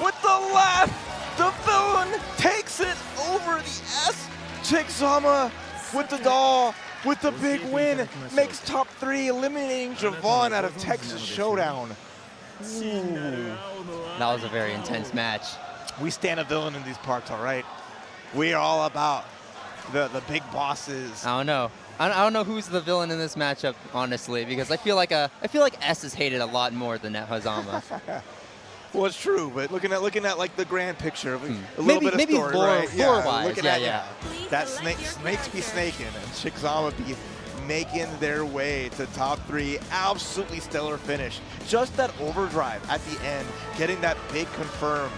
With the left, the villain takes it over the S. Chixama with the doll, with the big win, makes top 3, eliminating Javon out of Texas Showdown. Ooh. That was a very intense match. We stand a villain in these parts, all right? We are all about the big bosses. I don't know. I don't know who's the villain in this matchup, honestly, because I feel like S is hated a lot more than Hazama. Well, it's true, but looking at like the grand picture, a little bit of maybe story, lore, right? lore-wise, looking at that snakes be snaking, and Chixama be making their way to top 3. Absolutely stellar finish. Just that overdrive at the end, getting that big confirm,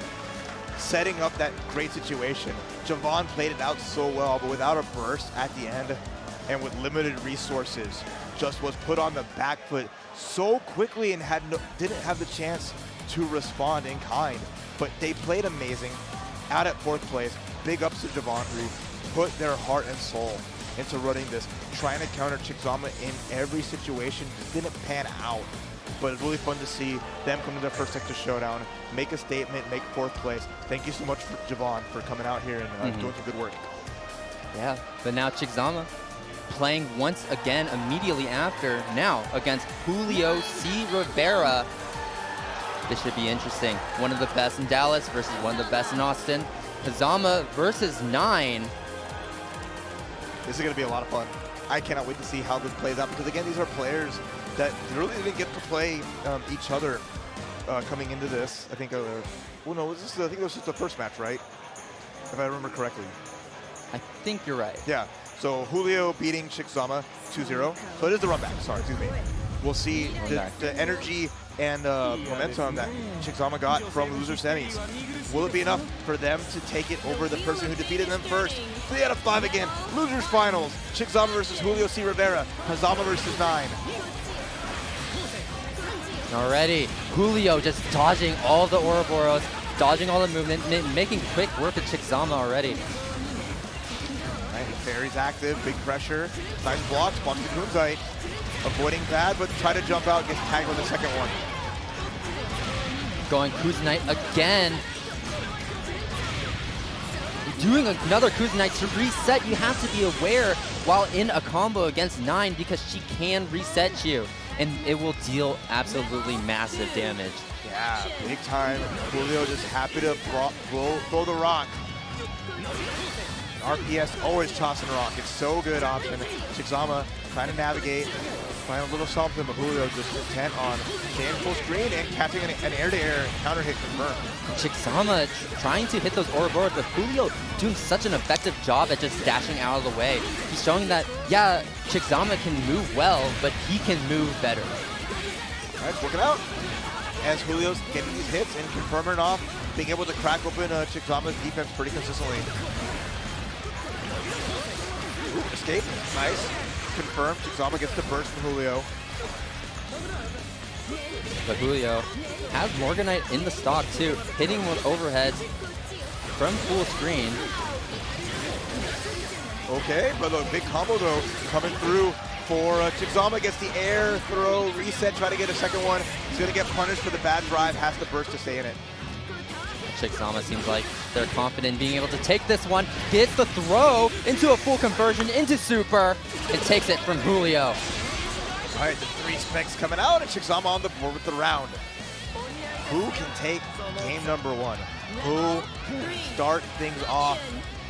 setting up that great situation. Javon played it out so well, but without a burst at the end and with limited resources, just was put on the back foot so quickly and didn't have the chance to respond in kind. But they played amazing. Out at 4th place, big ups to Javantry, put their heart and soul into running this, trying to counter Chixama in every situation. Just didn't pan out. But it's really fun to see them come to their first Texas Showdown, make a statement, make 4th place. Thank you so much, Javon, for coming out here and doing some good work. Yeah, but now Chixama playing once again immediately after, now against Julio C. Rivera. This should be interesting. One of the best in Dallas versus one of the best in Austin. Hazama versus 9. This is going to be a lot of fun. I cannot wait to see how this plays out because, again, these are players that really didn't get to play each other coming into this. I think, well, no, I think this was the first match, right? If I remember correctly. I think you're right. Yeah. So Julio beating Chixama 2-0. So it is the run back. Sorry, excuse me. We'll see the energy and momentum that Chixama got from loser semis. Will it be enough for them to take it over the person who defeated them first? 3 out of 5 again. Losers finals. Chixama versus Julio C. Rivera. Hazama versus 9. Already, Julio just dodging all the Ouroboros, dodging all the movement, making quick work of Chixama already. Right, Fairy's active, big pressure. Nice blocks, blocks the Kunzite. Avoiding bad, but try to jump out, gets tagged on the second one. Going Kuzanite again. Doing another Kuzanite to reset. You have to be aware while in a combo against 9 because she can reset you. And it will deal absolutely massive damage. Yeah, big time. Julio just happy to throw the rock. RPS always tossing rock. It's so good option. Chixama trying to navigate, find a little something, but Julio just intent on staying full screen and catching an air-to-air counter hit confirmed. Chixama trying to hit those Ouroboros, but Julio doing such an effective job at just dashing out of the way. He's showing that, yeah, Chixama can move well, but he can move better. All right, working out. As Julio's getting these hits and confirming off, being able to crack open Chixama's defense pretty consistently. Ooh, escape, nice. Confirmed, Chixama gets the burst from Julio. But Julio has Morganite in the stock too, hitting with overheads from full screen. Okay, but a big combo though coming through for Chixama. Gets the air throw, reset, try to get a second one. He's gonna get punished for the bad drive, has the burst to stay in it. Chixama seems like they're confident in being able to take this one. Gets the throw into a full conversion into super and takes it from Julio. All right, the 3 specs coming out and Chixama on the board with the round. Who can take game number 1? Who can start things off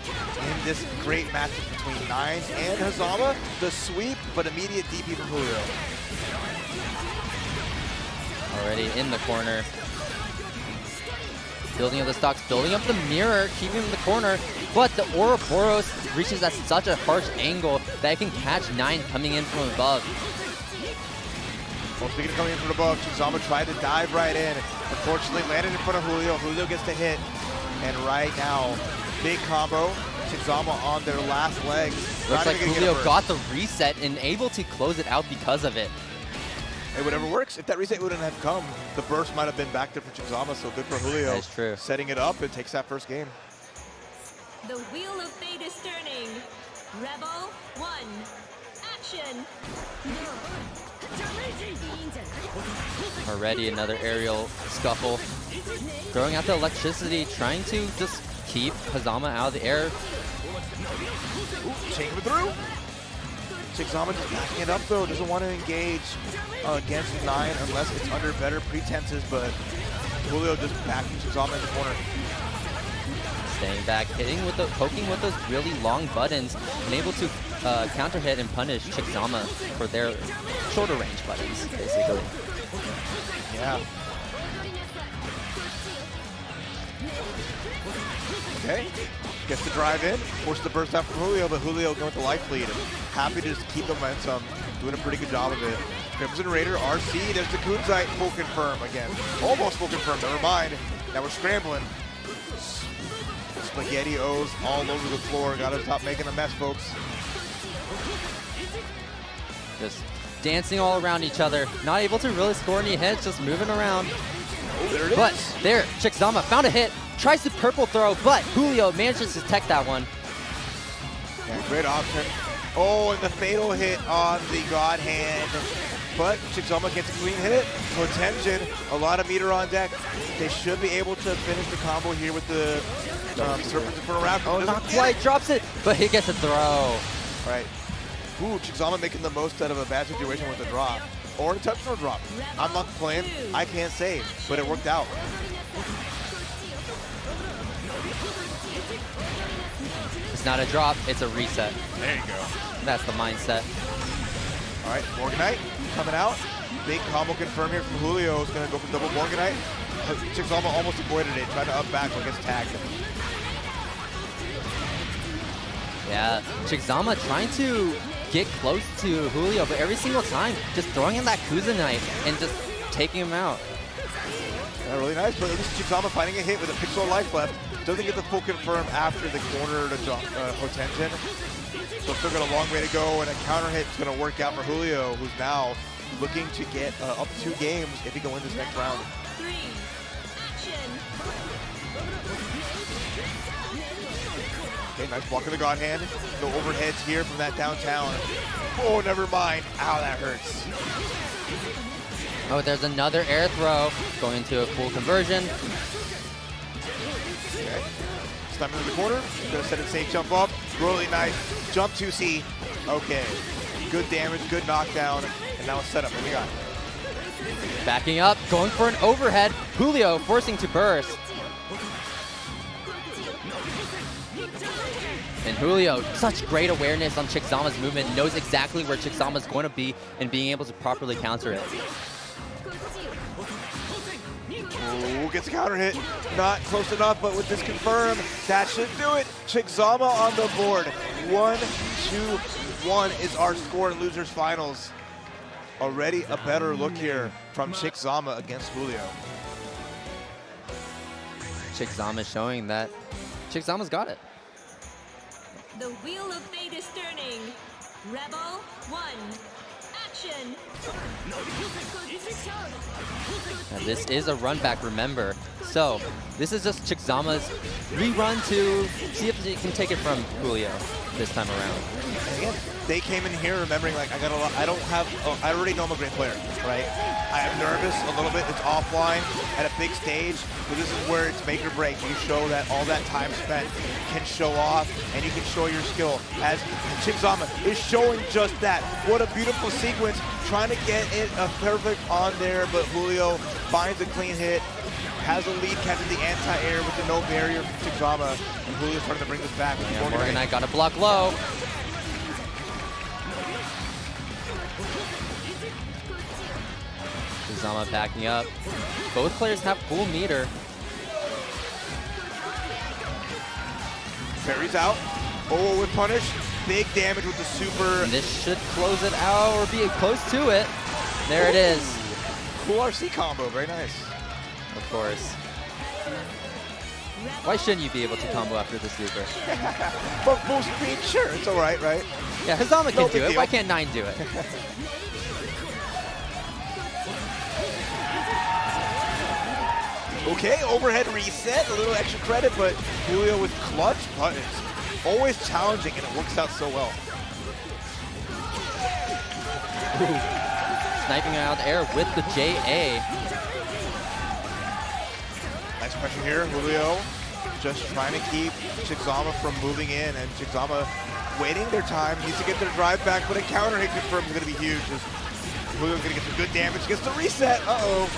in this great matchup between 9 and Hazama? The sweep, but immediate DP from Julio. Already in the corner. Building up the stocks, building up the mirror, keeping him in the corner, but the Ouroboros reaches at such a harsh angle that it can catch 9 coming in from above. Well, speaking of coming in from above, Chigzama tried to dive right in. Unfortunately, landed in front of Julio. Julio gets the hit. And right now, big combo. Chigzama on their last legs. Looks like Julio got the reset and able to close it out because of it. Hey, whatever works. If that reset wouldn't have come, the burst might have been back there for Chigzama, so good for Julio. That's true. Setting it up and takes that first game. The wheel of fate is turning. Rebel 1. Action. Already another aerial scuffle. Throwing out the electricity, trying to just keep Hazama out of the air. Chain him through. Chigzama just backing it up though, doesn't want to engage against 9 unless it's under better pretenses, but Julio just backing Chigzama in the corner. Staying back, poking with those really long buttons, and able to counter hit and punish Chigzama for their shorter range buttons, basically. Yeah. Okay. Gets the drive in, forces the burst out from Julio, but Julio going with the life lead. Happy to just keep the momentum, doing a pretty good job of it. Crimson Raider, RC, there's the Kunzite, full confirm again. Almost full confirm, never mind. Now we're scrambling. Spaghetti O's all over the floor. Gotta stop making a mess, folks. Just dancing all around each other. Not able to really score any hits, just moving around. Oh, there it is. But there, Chigzama found a hit, tries to purple throw, but Julio manages to tech that one. Yeah, great option. Oh, and the fatal hit on the God Hand. But Chigzama gets a clean hit. Potention, a lot of meter on deck. They should be able to finish the combo here with the Serpents in front of Raptor. Oh, not quite, drops it, but he gets a throw. Right. Ooh, Chigzama making the most out of a bad situation with a drop. Or a touchdown drop. I'm not playing, I can't say, but it worked out. It's not a drop, it's a reset. There you go. That's the mindset. All right, Morganite coming out. Big combo confirmed here from Julio. Is going to go for double Morganite. Chigzama almost avoided it, trying to up back but gets tagged. Yeah, Chigzama trying to get close to Julio, but every single time, just throwing in that Kuzanite and just taking him out. Yeah, really nice, but at least Chigzama finding a hit with a pixel of life left. Doesn't get the full confirm after the corner to Potention. So still got a long way to go, and a counter hit is going to work out for Julio, who's now looking to get up 2 games if he can win this next round. 3. Action. Okay, nice block of the God Hand. No overheads here from that downtown. Oh, never mind. Ow, that hurts. Oh, there's another air throw going to a full conversion. Okay. Stop in the corner. Gonna set it safe, jump up. Really nice. Jump 2C. Okay. Good damage, good knockdown. And now a setup. What do we got? Backing up, going for an overhead. Julio forcing to burst. And Julio, such great awareness on Chigzama's movement, knows exactly where Chigzama's going to be and being able to properly counter it. Ooh, gets a counter hit. Not close enough, but with this confirm, that should do it. Chigzama on the board. 1-2-1 is our score in Losers Finals. Already a better look here from Chigzama against Julio. Chigzama showing that Chigzama's got it. The wheel of fate is turning. Rebel 1. Action. Now this is a run back, remember. So this is just Chigzama's rerun to see if he can take it from Julio this time around. And again, they came in here remembering like I already know I'm a great player, right? I am nervous a little bit. It's offline at a big stage, but this is where it's make or break. You show that all that time spent can show off, and you can show your skill. As Chigzama is showing just that. What a beautiful sequence, trying to get it perfect on there, but Julio finds a clean hit, has a lead, catches the anti-air with the no barrier from Chigzama, and Julio's trying to bring this back. Yeah, Morganite got a block low. Chigzama backing up. Both players have full meter. Parries out. Oh, with punish. Big damage with the super. And this should close it out or be close to it. There it is. Cool RC combo, very nice. Of course. Why shouldn't you be able to combo after the super? But full speed, sure, it's all right, right? Yeah, Hazama No can do big it. deal. Why can't 9 do it? Okay, overhead reset, a little extra credit, but Julio with clutch buttons. Always challenging, and it works out so well. Sniping out of the air with the JA. Nice pressure here, Julio. Just trying to keep Chigzama from moving in, and Chigzama waiting their time, needs to get their drive back, but a counter hit confirmed is going to be huge. Julio's going to get some good damage, gets the reset. Uh-oh.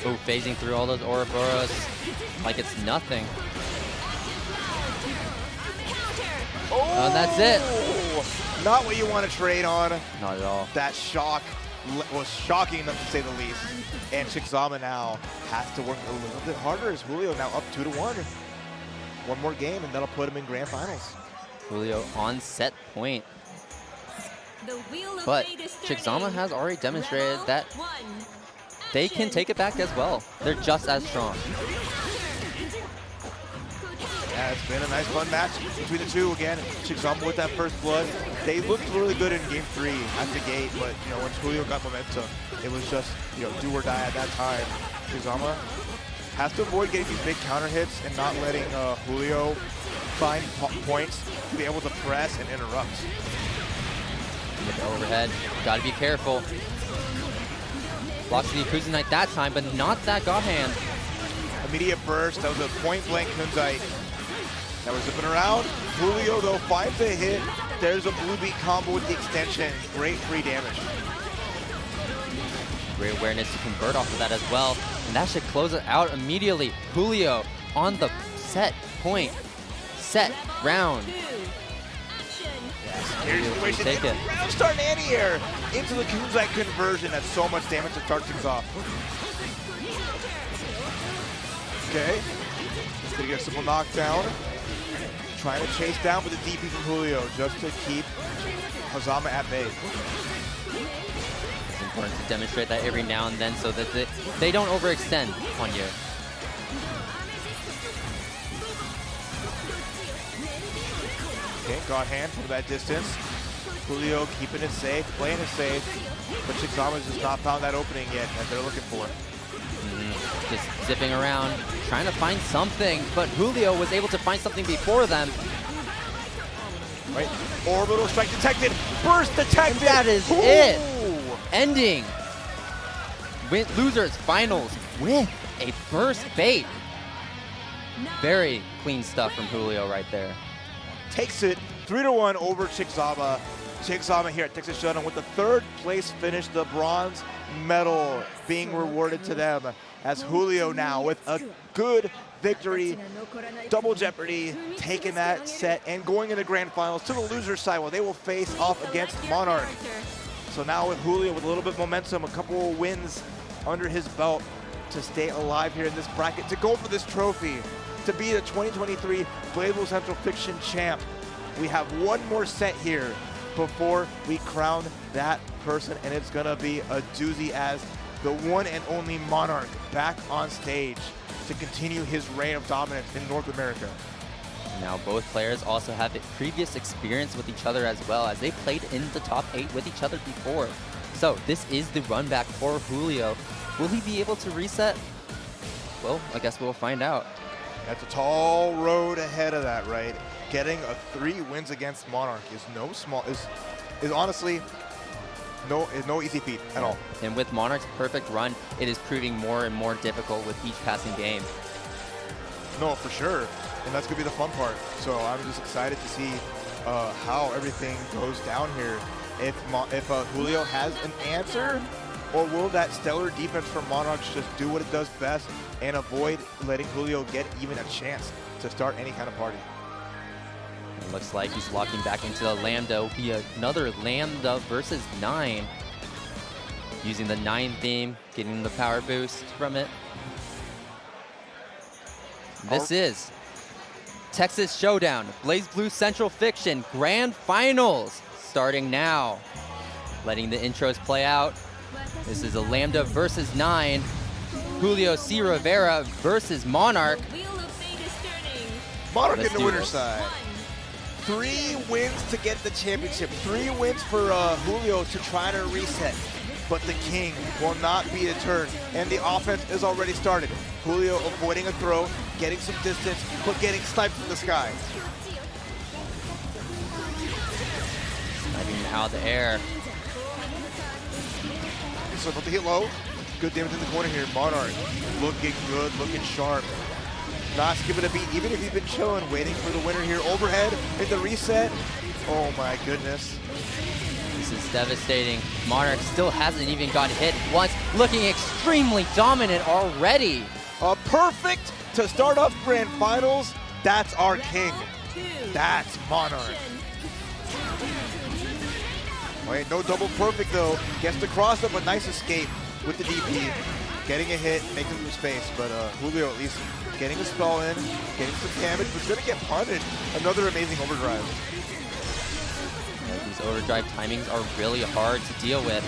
Oh, phasing through all those Ouroboros like it's nothing. Oh, that's it. Not what you want to trade on. Not at all. That shock was shocking enough to say the least. And Chigzama now has to work a little bit harder as Julio now up 2-1. One more game and that'll put him in grand finals. Julio on set point. The wheel of But fate is Chigzama turning. has already demonstrated Rebel that 1. they can take it back as well. They're just as strong. Yeah, it's been a nice fun match between the two again. Chigzama with that first blood. They looked really good in game 3 at the gate, but you know, once Julio got momentum, it was just, you know, do or die at that time. Chigzama has to avoid getting these big counter hits and not letting Julio find points to be able to press and interrupt. With the overhead, gotta be careful. Blocks the Yakuza Knight that time, but not that God hand. Immediate burst, that was a point-blank Kunzite. Now we're zipping around. Julio, though, finds a hit. There's a blue beat combo with the extension. Great free damage. Great awareness to convert off of that as well. And that should close it out immediately. Julio on the set point. Set round. 2. Action. Here's the situation. Take it. Round start anti-air into the Kunzite conversion. That's so much damage to start things off. Okay. Gonna get a simple knockdown. Trying to chase down with the DP from Julio just to keep Hazama at bay. It's important to demonstrate that every now and then so that they don't overextend on you. Okay, God hand from that distance. Julio keeping it safe, playing it safe, but Chigzama's just not found that opening yet that they're looking for. Just zipping around, trying to find something, but Julio was able to find something before them. Right? Orbital strike detected, burst detected. And that is it. Ending losers finals with a burst bait. Very clean stuff from Julio right there. Takes it 3-1 over Chigzama. Chigzama here at Texas Showdown with the 3rd place finish, the bronze medal being rewarded to them as Julio now with a good victory, double jeopardy, taking that set and going in the grand finals to the loser side where they will face off against Monarch. So now with Julio with a little bit of momentum, a couple of wins under his belt to stay alive here in this bracket, to go for this trophy, to be the 2023 BlazBlue Central Fiction champ. We have one more set here before we crown that person, and it's gonna be a doozy as the one and only Monarch back on stage to continue his reign of dominance in North America. Now both players also have previous experience with each other as well, as they played in the top 8 with each other before. So this is the run back for Julio. Will he be able to reset? Well, I guess we'll find out. That's a tall road ahead of that, right? Getting a 3 wins against Monarch is is honestly no easy feat at all. And with Monarch's perfect run, it is proving more and more difficult with each passing game. No, for sure. And that's gonna be the fun part. So I'm just excited to see how everything goes down here. If Julio has an answer, or will that stellar defense from Monarchs just do what it does best and avoid letting Julio get even a chance to start any kind of party? It looks like he's locking back into the Lambda. It'll be another Lambda versus 9. Using the 9 theme, getting the power boost from it. This is Texas Showdown, BlazBlue Central Fiction Grand Finals, starting now. Letting the intros play out. This is a Lambda versus 9. Julio C. Rivera versus Monarch. Wheel of Fate is turning. Monarch Let's in the do winner's this. side. 3 wins to get the championship. 3 wins for Julio to try to reset. But the king will not be deterred. And the offense is already started. Julio avoiding a throw, getting some distance, but getting sniped from the sky. Sniping out of the air. So about to hit low. Good damage in the corner here. Monarch looking good, looking sharp. Not skipping a beat, even if he's been chilling, waiting for the winner here. Overhead in the reset. Oh my goodness. This is devastating. Monarch still hasn't even got hit once. Looking extremely dominant already. Perfect to start off grand finals. That's our king. Two. That's Monarch. Wait, no double perfect though. Gets the cross up, a nice escape with the DP. Getting a hit, making some space, but Julio at least getting a spell in, getting some damage, but gonna get punished. Another amazing overdrive. Yeah, these overdrive timings are really hard to deal with.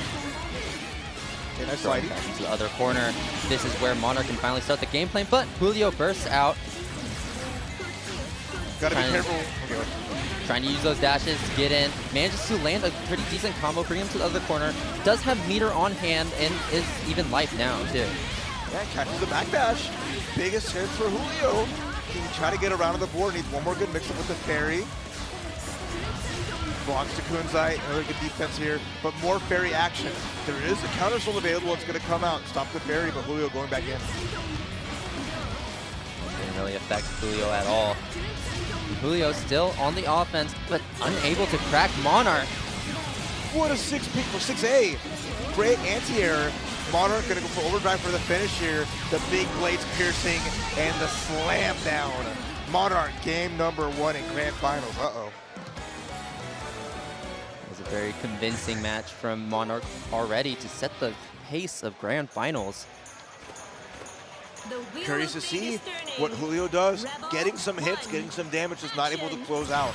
Okay, nice Going sliding. back into the other corner. This is where Monarch can finally start the game plan, but Julio bursts out, Gotta be Trying- careful. Okay. trying to use those dashes to get in. Manages to land a pretty decent combo, bring him to the other corner. Does have meter on hand and is even life now too. Yeah, catches the backdash. Biggest chance for Julio. He can try to get around on the board. Needs one more good mix-up with the fairy. Blocks to Kunzai. Another good defense here, but more fairy action. There is a counter still available. It's going to come out. Stop the fairy, but Julio going back in. Didn't really affect Julio at all. Julio still on the offense, but unable to crack Monarch. What a 6-pick for 6A. Great anti-air. Monarch going to go for overdrive for the finish here. The big blades piercing and the slam down. Monarch game number 1 in grand finals. Uh-oh. It was a very convincing match from Monarch already to set the pace of grand finals. The wheel Curious to of Fate see is turning. what Julio does. Rebel Getting some hits, one. getting some damage, just not able to Action. close out.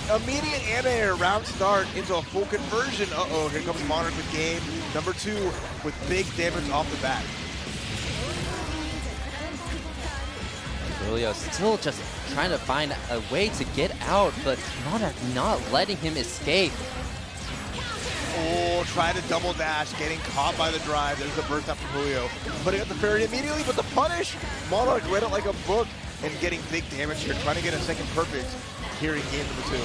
Immediate anti-air round start into a full conversion. Uh-oh, here comes Monarch with game number 2 with big damage off the bat. Julio still just trying to find a way to get out, but Monarch not letting him escape. Oh, try to double dash, getting caught by the drive. There's the burst out from Julio. Putting up the fairy immediately, but the punish. Monarch read it like a book and getting big damage here, trying to get a second perfect here in game number 2.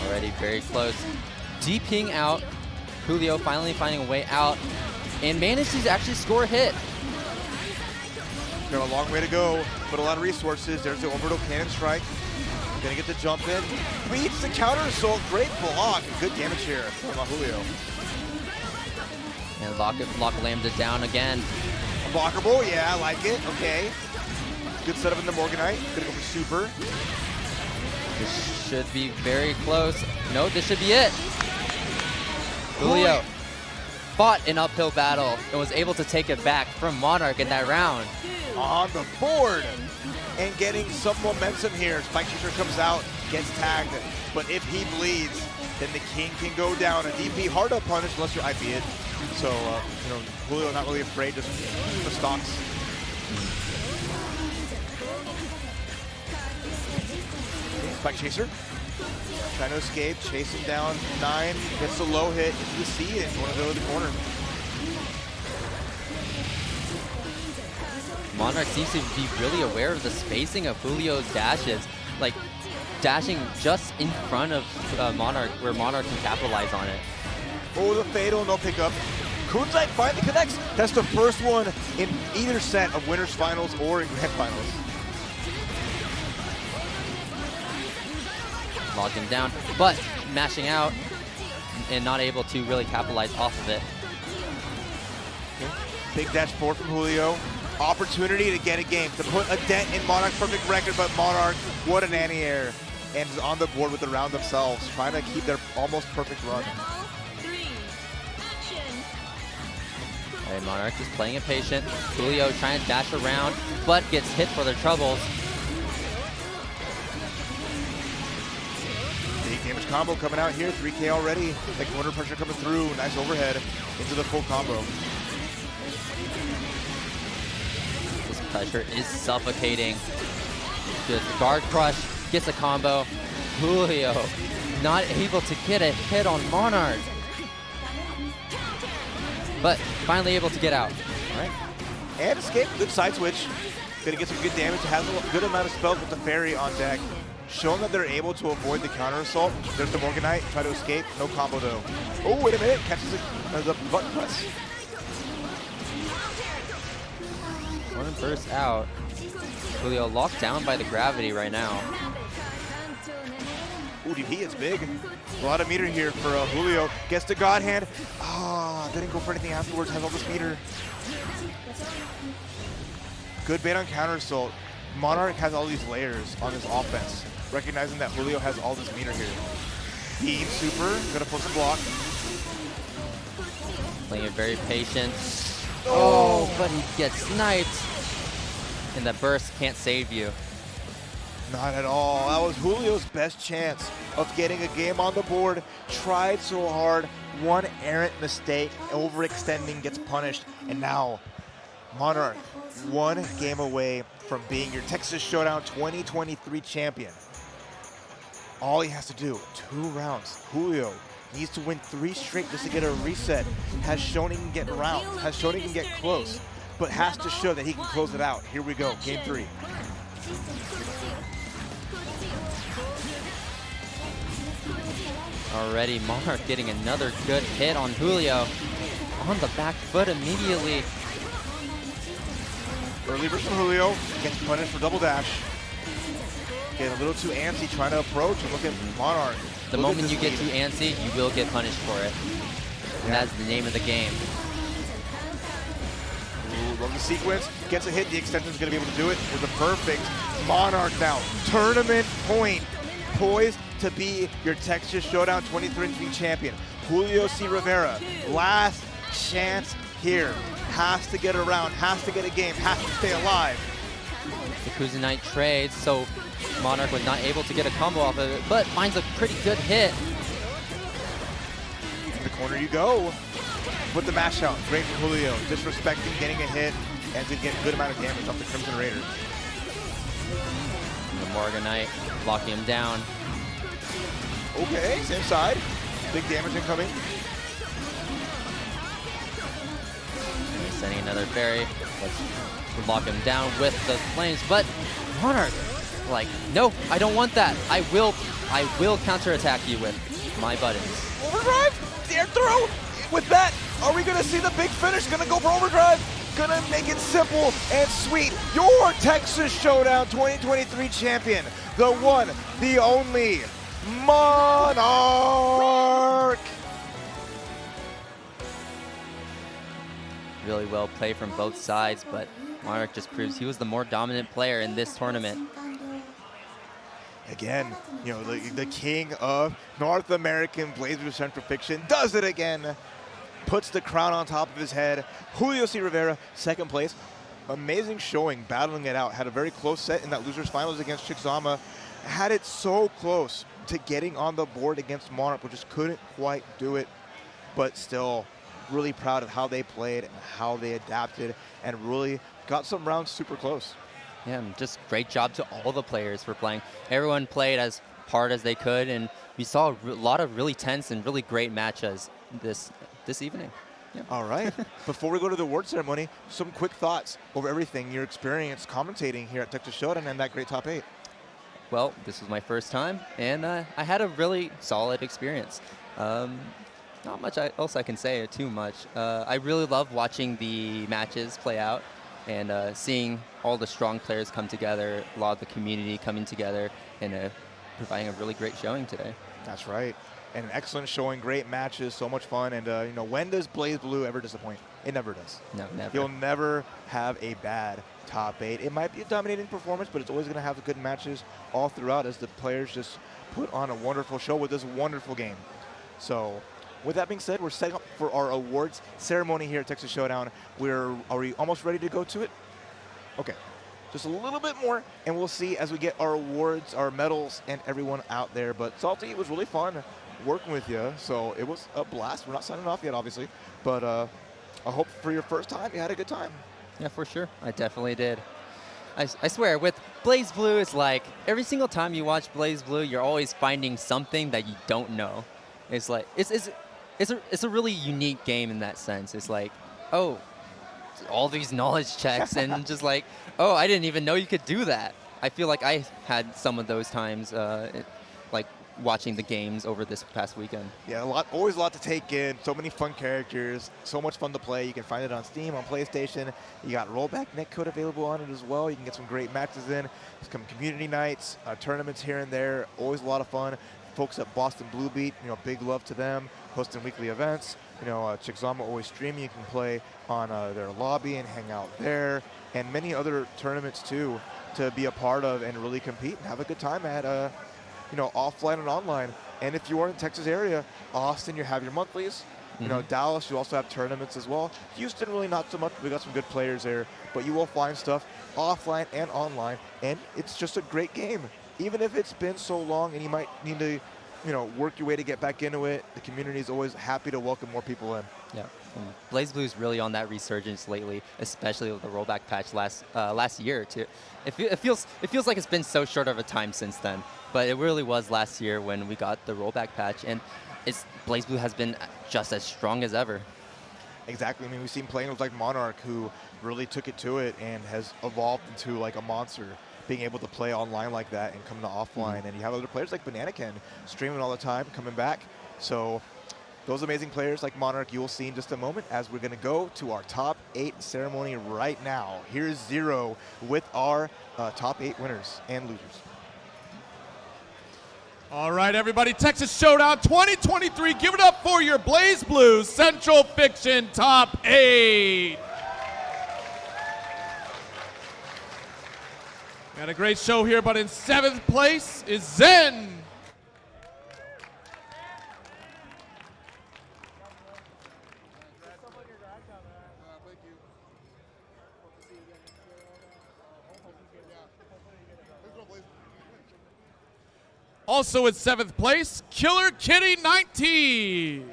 Already very close. DPing out. Julio finally finding a way out and manages to actually score a hit. Got a long way to go, but a lot of resources. There's the orbital cannon strike. Gonna get the jump in. Beats the counter assault. Great block. Good damage here from Julio. And lock Lambda down again. Blockable, yeah, I like it. Okay. Good setup in the Morganite. Gonna go for super. This should be very close. No, this should be it. Julio fought an uphill battle and was able to take it back from Monarch in that round. On the board. And getting some momentum here. Spike Chaser comes out, gets tagged. But if he bleeds, then the king can go down. A DP hard to punish unless you IP it. So, Julio not really afraid, just the stocks. Spike Chaser. Trying to escape, chase him down. 9, gets a low hit into the seed and want to go to the corner. Monarch seems to be really aware of the spacing of Julio's dashes, like dashing just in front of Monarch, where Monarch can capitalize on it. Oh, the fatal, no pickup. Kunzai finally connects. That's the first one in either set of winners finals or in grand finals. Locked him down, but mashing out and not able to really capitalize off of it. Okay. Big dash forward from Julio. Opportunity to get a game, to put a dent in Monarch's perfect record, but Monarch, what an anti-air, and is on the board with the round themselves, trying to keep their almost perfect run. Rebel 3. Action. Hey, Monarch is playing it patient. Julio trying to dash around, but gets hit for their troubles. damage combo coming out here. 3K already. The corner pressure coming through. Nice overhead into the full combo. This pressure is suffocating. Good guard crush, gets a combo. Julio not able to get a hit on Monarch. But finally able to get out. All right. And escape. Good side switch. Gonna get some good damage. Has a good amount of spells with the fairy on deck. Showing that they're able to avoid the counter assault. There's the Morganite. Try to escape. No combo though. Oh, wait a minute. Catches it as a button press. One burst out. Julio locked down by the gravity right now. Ooh, DP is big. A lot of meter here for Julio. Gets the God Hand. Ah, didn't go for anything afterwards. Has all this meter. Good bait on counter assault. Monarch has all these layers on his offense, recognizing that Julio has all this meter here. Beam super, gonna force a block. Playing it very patient. Oh, but he gets sniped. And the burst can't save you. Not at all. That was Julio's best chance of getting a game on the board. Tried so hard. One errant mistake. Overextending gets punished. And now, Monarch, one game away from being your Texas Showdown 2023 champion. All he has to do, 2 rounds. Julio needs to win 3 straight just to get a reset. Has shown he can get rounds. Has shown he can get close. But has to show that he can close it out. Here we go, game 3. Already Monarch getting another good hit on Julio. On the back foot immediately. Early burst from Julio, gets punished for double dash. Getting a little too antsy trying to approach and look at Monarch. The moment you get too antsy, you will get punished for it. And that's the name of the game. Ooh, love the sequence. Gets a hit. The extension's going to be able to do it with a perfect Monarch now. Tournament point. Poised to be your Texas Showdown 2023 champion. Julio C. Rivera. Last chance here. Has to get around. Has to get a game. Has to stay alive. The Knight trades, so Monarch was not able to get a combo off of it, but finds a pretty good hit. In the corner you go. With the mash out. Great for Julio. Disrespecting, getting a hit, and to get a good amount of damage off the Crimson Raiders. The Morganite locking him down. Okay, same side. Big damage incoming. And he's sending another fairy. Let's lock him down with the flames, but Monarch, like, no, I don't want that. I will counterattack you with my buttons. Overdrive, dare throw. With that, are we gonna see the big finish? Gonna go for overdrive. Gonna make it simple and sweet. Your Texas Showdown 2023 champion, the one, the only, Monarch. Really well played from both sides, but Monarch just proves he was the more dominant player in this tournament. Again, you know, the king of North American BlazBlue Central Fiction does it again. Puts the crown on top of his head. Julio C. Rivera, second place. Amazing showing, battling it out. Had a very close set in that losers finals against Chick Zama. Had it so close to getting on the board against Monarch, but just couldn't quite do it. But still, really proud of how they played and how they adapted and really got some rounds super close. Yeah, and just great job to all the players for playing. Everyone played as hard as they could, and we saw a lot of really tense and really great matches this evening. Yeah. All right. Before we go to the award ceremony, some quick thoughts over everything, your experience commentating here at Texas Showdown and that great top 8. Well, this was my first time, and I had a really solid experience. Not much else I can say too much. I really love watching the matches play out and seeing all the strong players come together, a lot of the community coming together, and providing a really great showing today. That's right. And an excellent showing, great matches, so much fun. And, you know, when does BlazBlue ever disappoint? It never does. No, never. You'll never have a bad top 8. It might be a dominating performance, but it's always going to have good matches all throughout as the players just put on a wonderful show with this wonderful game. So, with that being said, we're setting up for our awards ceremony here at Texas Showdown. Are we almost ready to go to it? Okay. just a little bit more, and we'll see as we get our awards, our medals, and everyone out there. But Salty, it was really fun working with you, so it was a blast. We're not signing off yet, obviously, but I hope for your first time you had a good time. Yeah, for sure. I definitely did. I swear, with BlazBlue, it's like every single time you watch BlazBlue, you're always finding something that you don't know. It's like it's a really unique game in that sense. It's like, oh, all these knowledge checks and just like, oh, I didn't even know you could do that. I feel like I had some of those times, like watching the games over this past weekend. Yeah, always a lot to take in. So many fun characters, so much fun to play. You can find it on Steam, on PlayStation. You got rollback netcode available on it as well. You can get some great matches in. There's some community nights, tournaments here and there. Always a lot of fun. Folks at Boston Blue Beat, big love to them, hosting weekly events. Chickzama always streaming. You can play on their lobby and hang out there, and many other tournaments too to be a part of and really compete and have a good time at offline and online. And if you are in the Texas area, Austin, you have your monthlies. Dallas, you also have tournaments as well. Houston, really not so much. We got some good players there, but you will find stuff offline and online, and it's just a great game. Even if it's been so long and you might need to, work your way to get back into it, the community is always happy to welcome more people in. Yeah, BlazBlue is really on that resurgence lately, especially with the rollback patch last year too. It feels like it's been so short of a time since then, but it really was last year when we got the rollback patch, and BlazBlue has been just as strong as ever. Exactly. I mean, we've seen players like Monarch who really took it to it and has evolved into like a monster, being able to play online like that and come to offline. And you have other players like Bananakin streaming all the time, coming back. So those amazing players like Monarch you will see in just a moment as we're going to go to our top 8 ceremony right now. Here's Zero with our top 8 winners and losers. All right, everybody, Texas Showdown 2023. Give it up for your BlazBlue Central Fiction Top 8. Got a great show here, but in 7th place is Zen. Also in 7th place, Killer Kitty 19.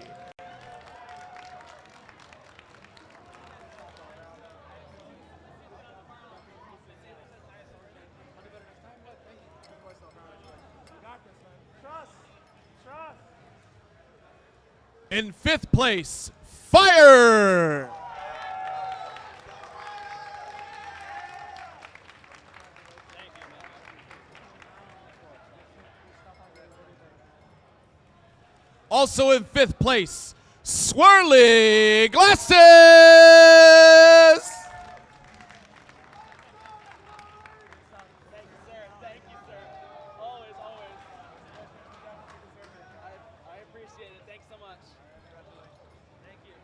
In 5th place, Fire. Also in 5th place, Swirly Glasses. Thank you, sir. Thank you, sir. Always, always. I appreciate it. Thanks so much. Thank you.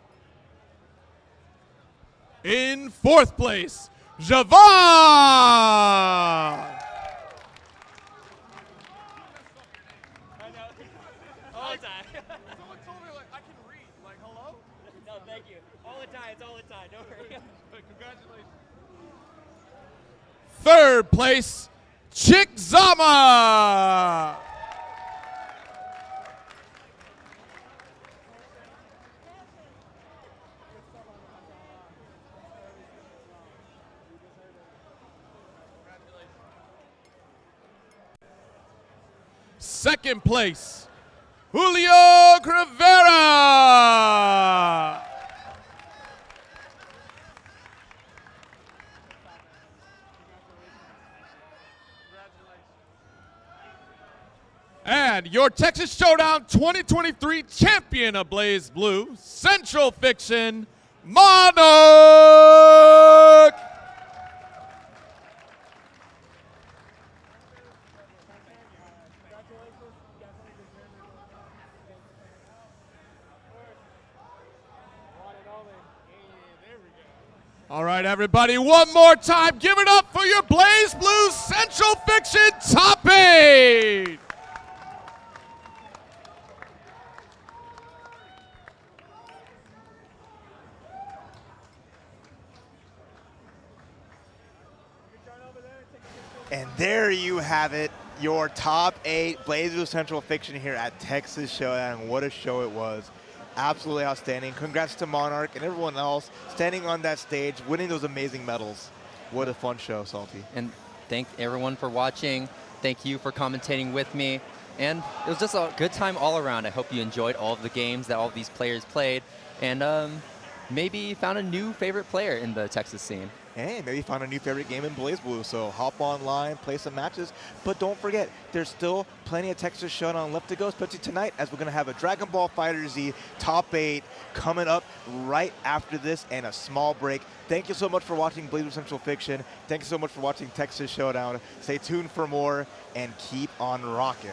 In 4th place, Javon. All the time. Someone told me, I can read. Hello? No, thank you. All the time. It's all the time. Don't worry. Congratulations. 3rd place, Chickzama. Second place, Julio Crivera. And your Texas Showdown 2023 champion of BlazBlue, Central Fiction, Monarch. All right, everybody, one more time, give it up for your BlazBlue Central Fiction Top 8. Turn over there. And there you have it, your top 8 BlazBlue Central Fiction here at Texas Showdown. What a show it was. Absolutely outstanding. Congrats to Monarch and everyone else standing on that stage, winning those amazing medals. What a fun show, Salty. And thank everyone for watching. Thank you for commentating with me. And it was just a good time all around. I hope you enjoyed all of the games that all of these players played. And maybe found a new favorite player in the Texas scene. Hey, maybe you found a new favorite game in BlazBlue, so hop online, play some matches. But don't forget, there's still plenty of Texas Showdown left to go, especially tonight, as we're going to have a Dragon Ball FighterZ Top 8 coming up right after this and a small break. Thank you so much for watching BlazBlue Central Fiction. Thank you so much for watching Texas Showdown. Stay tuned for more and keep on rocking.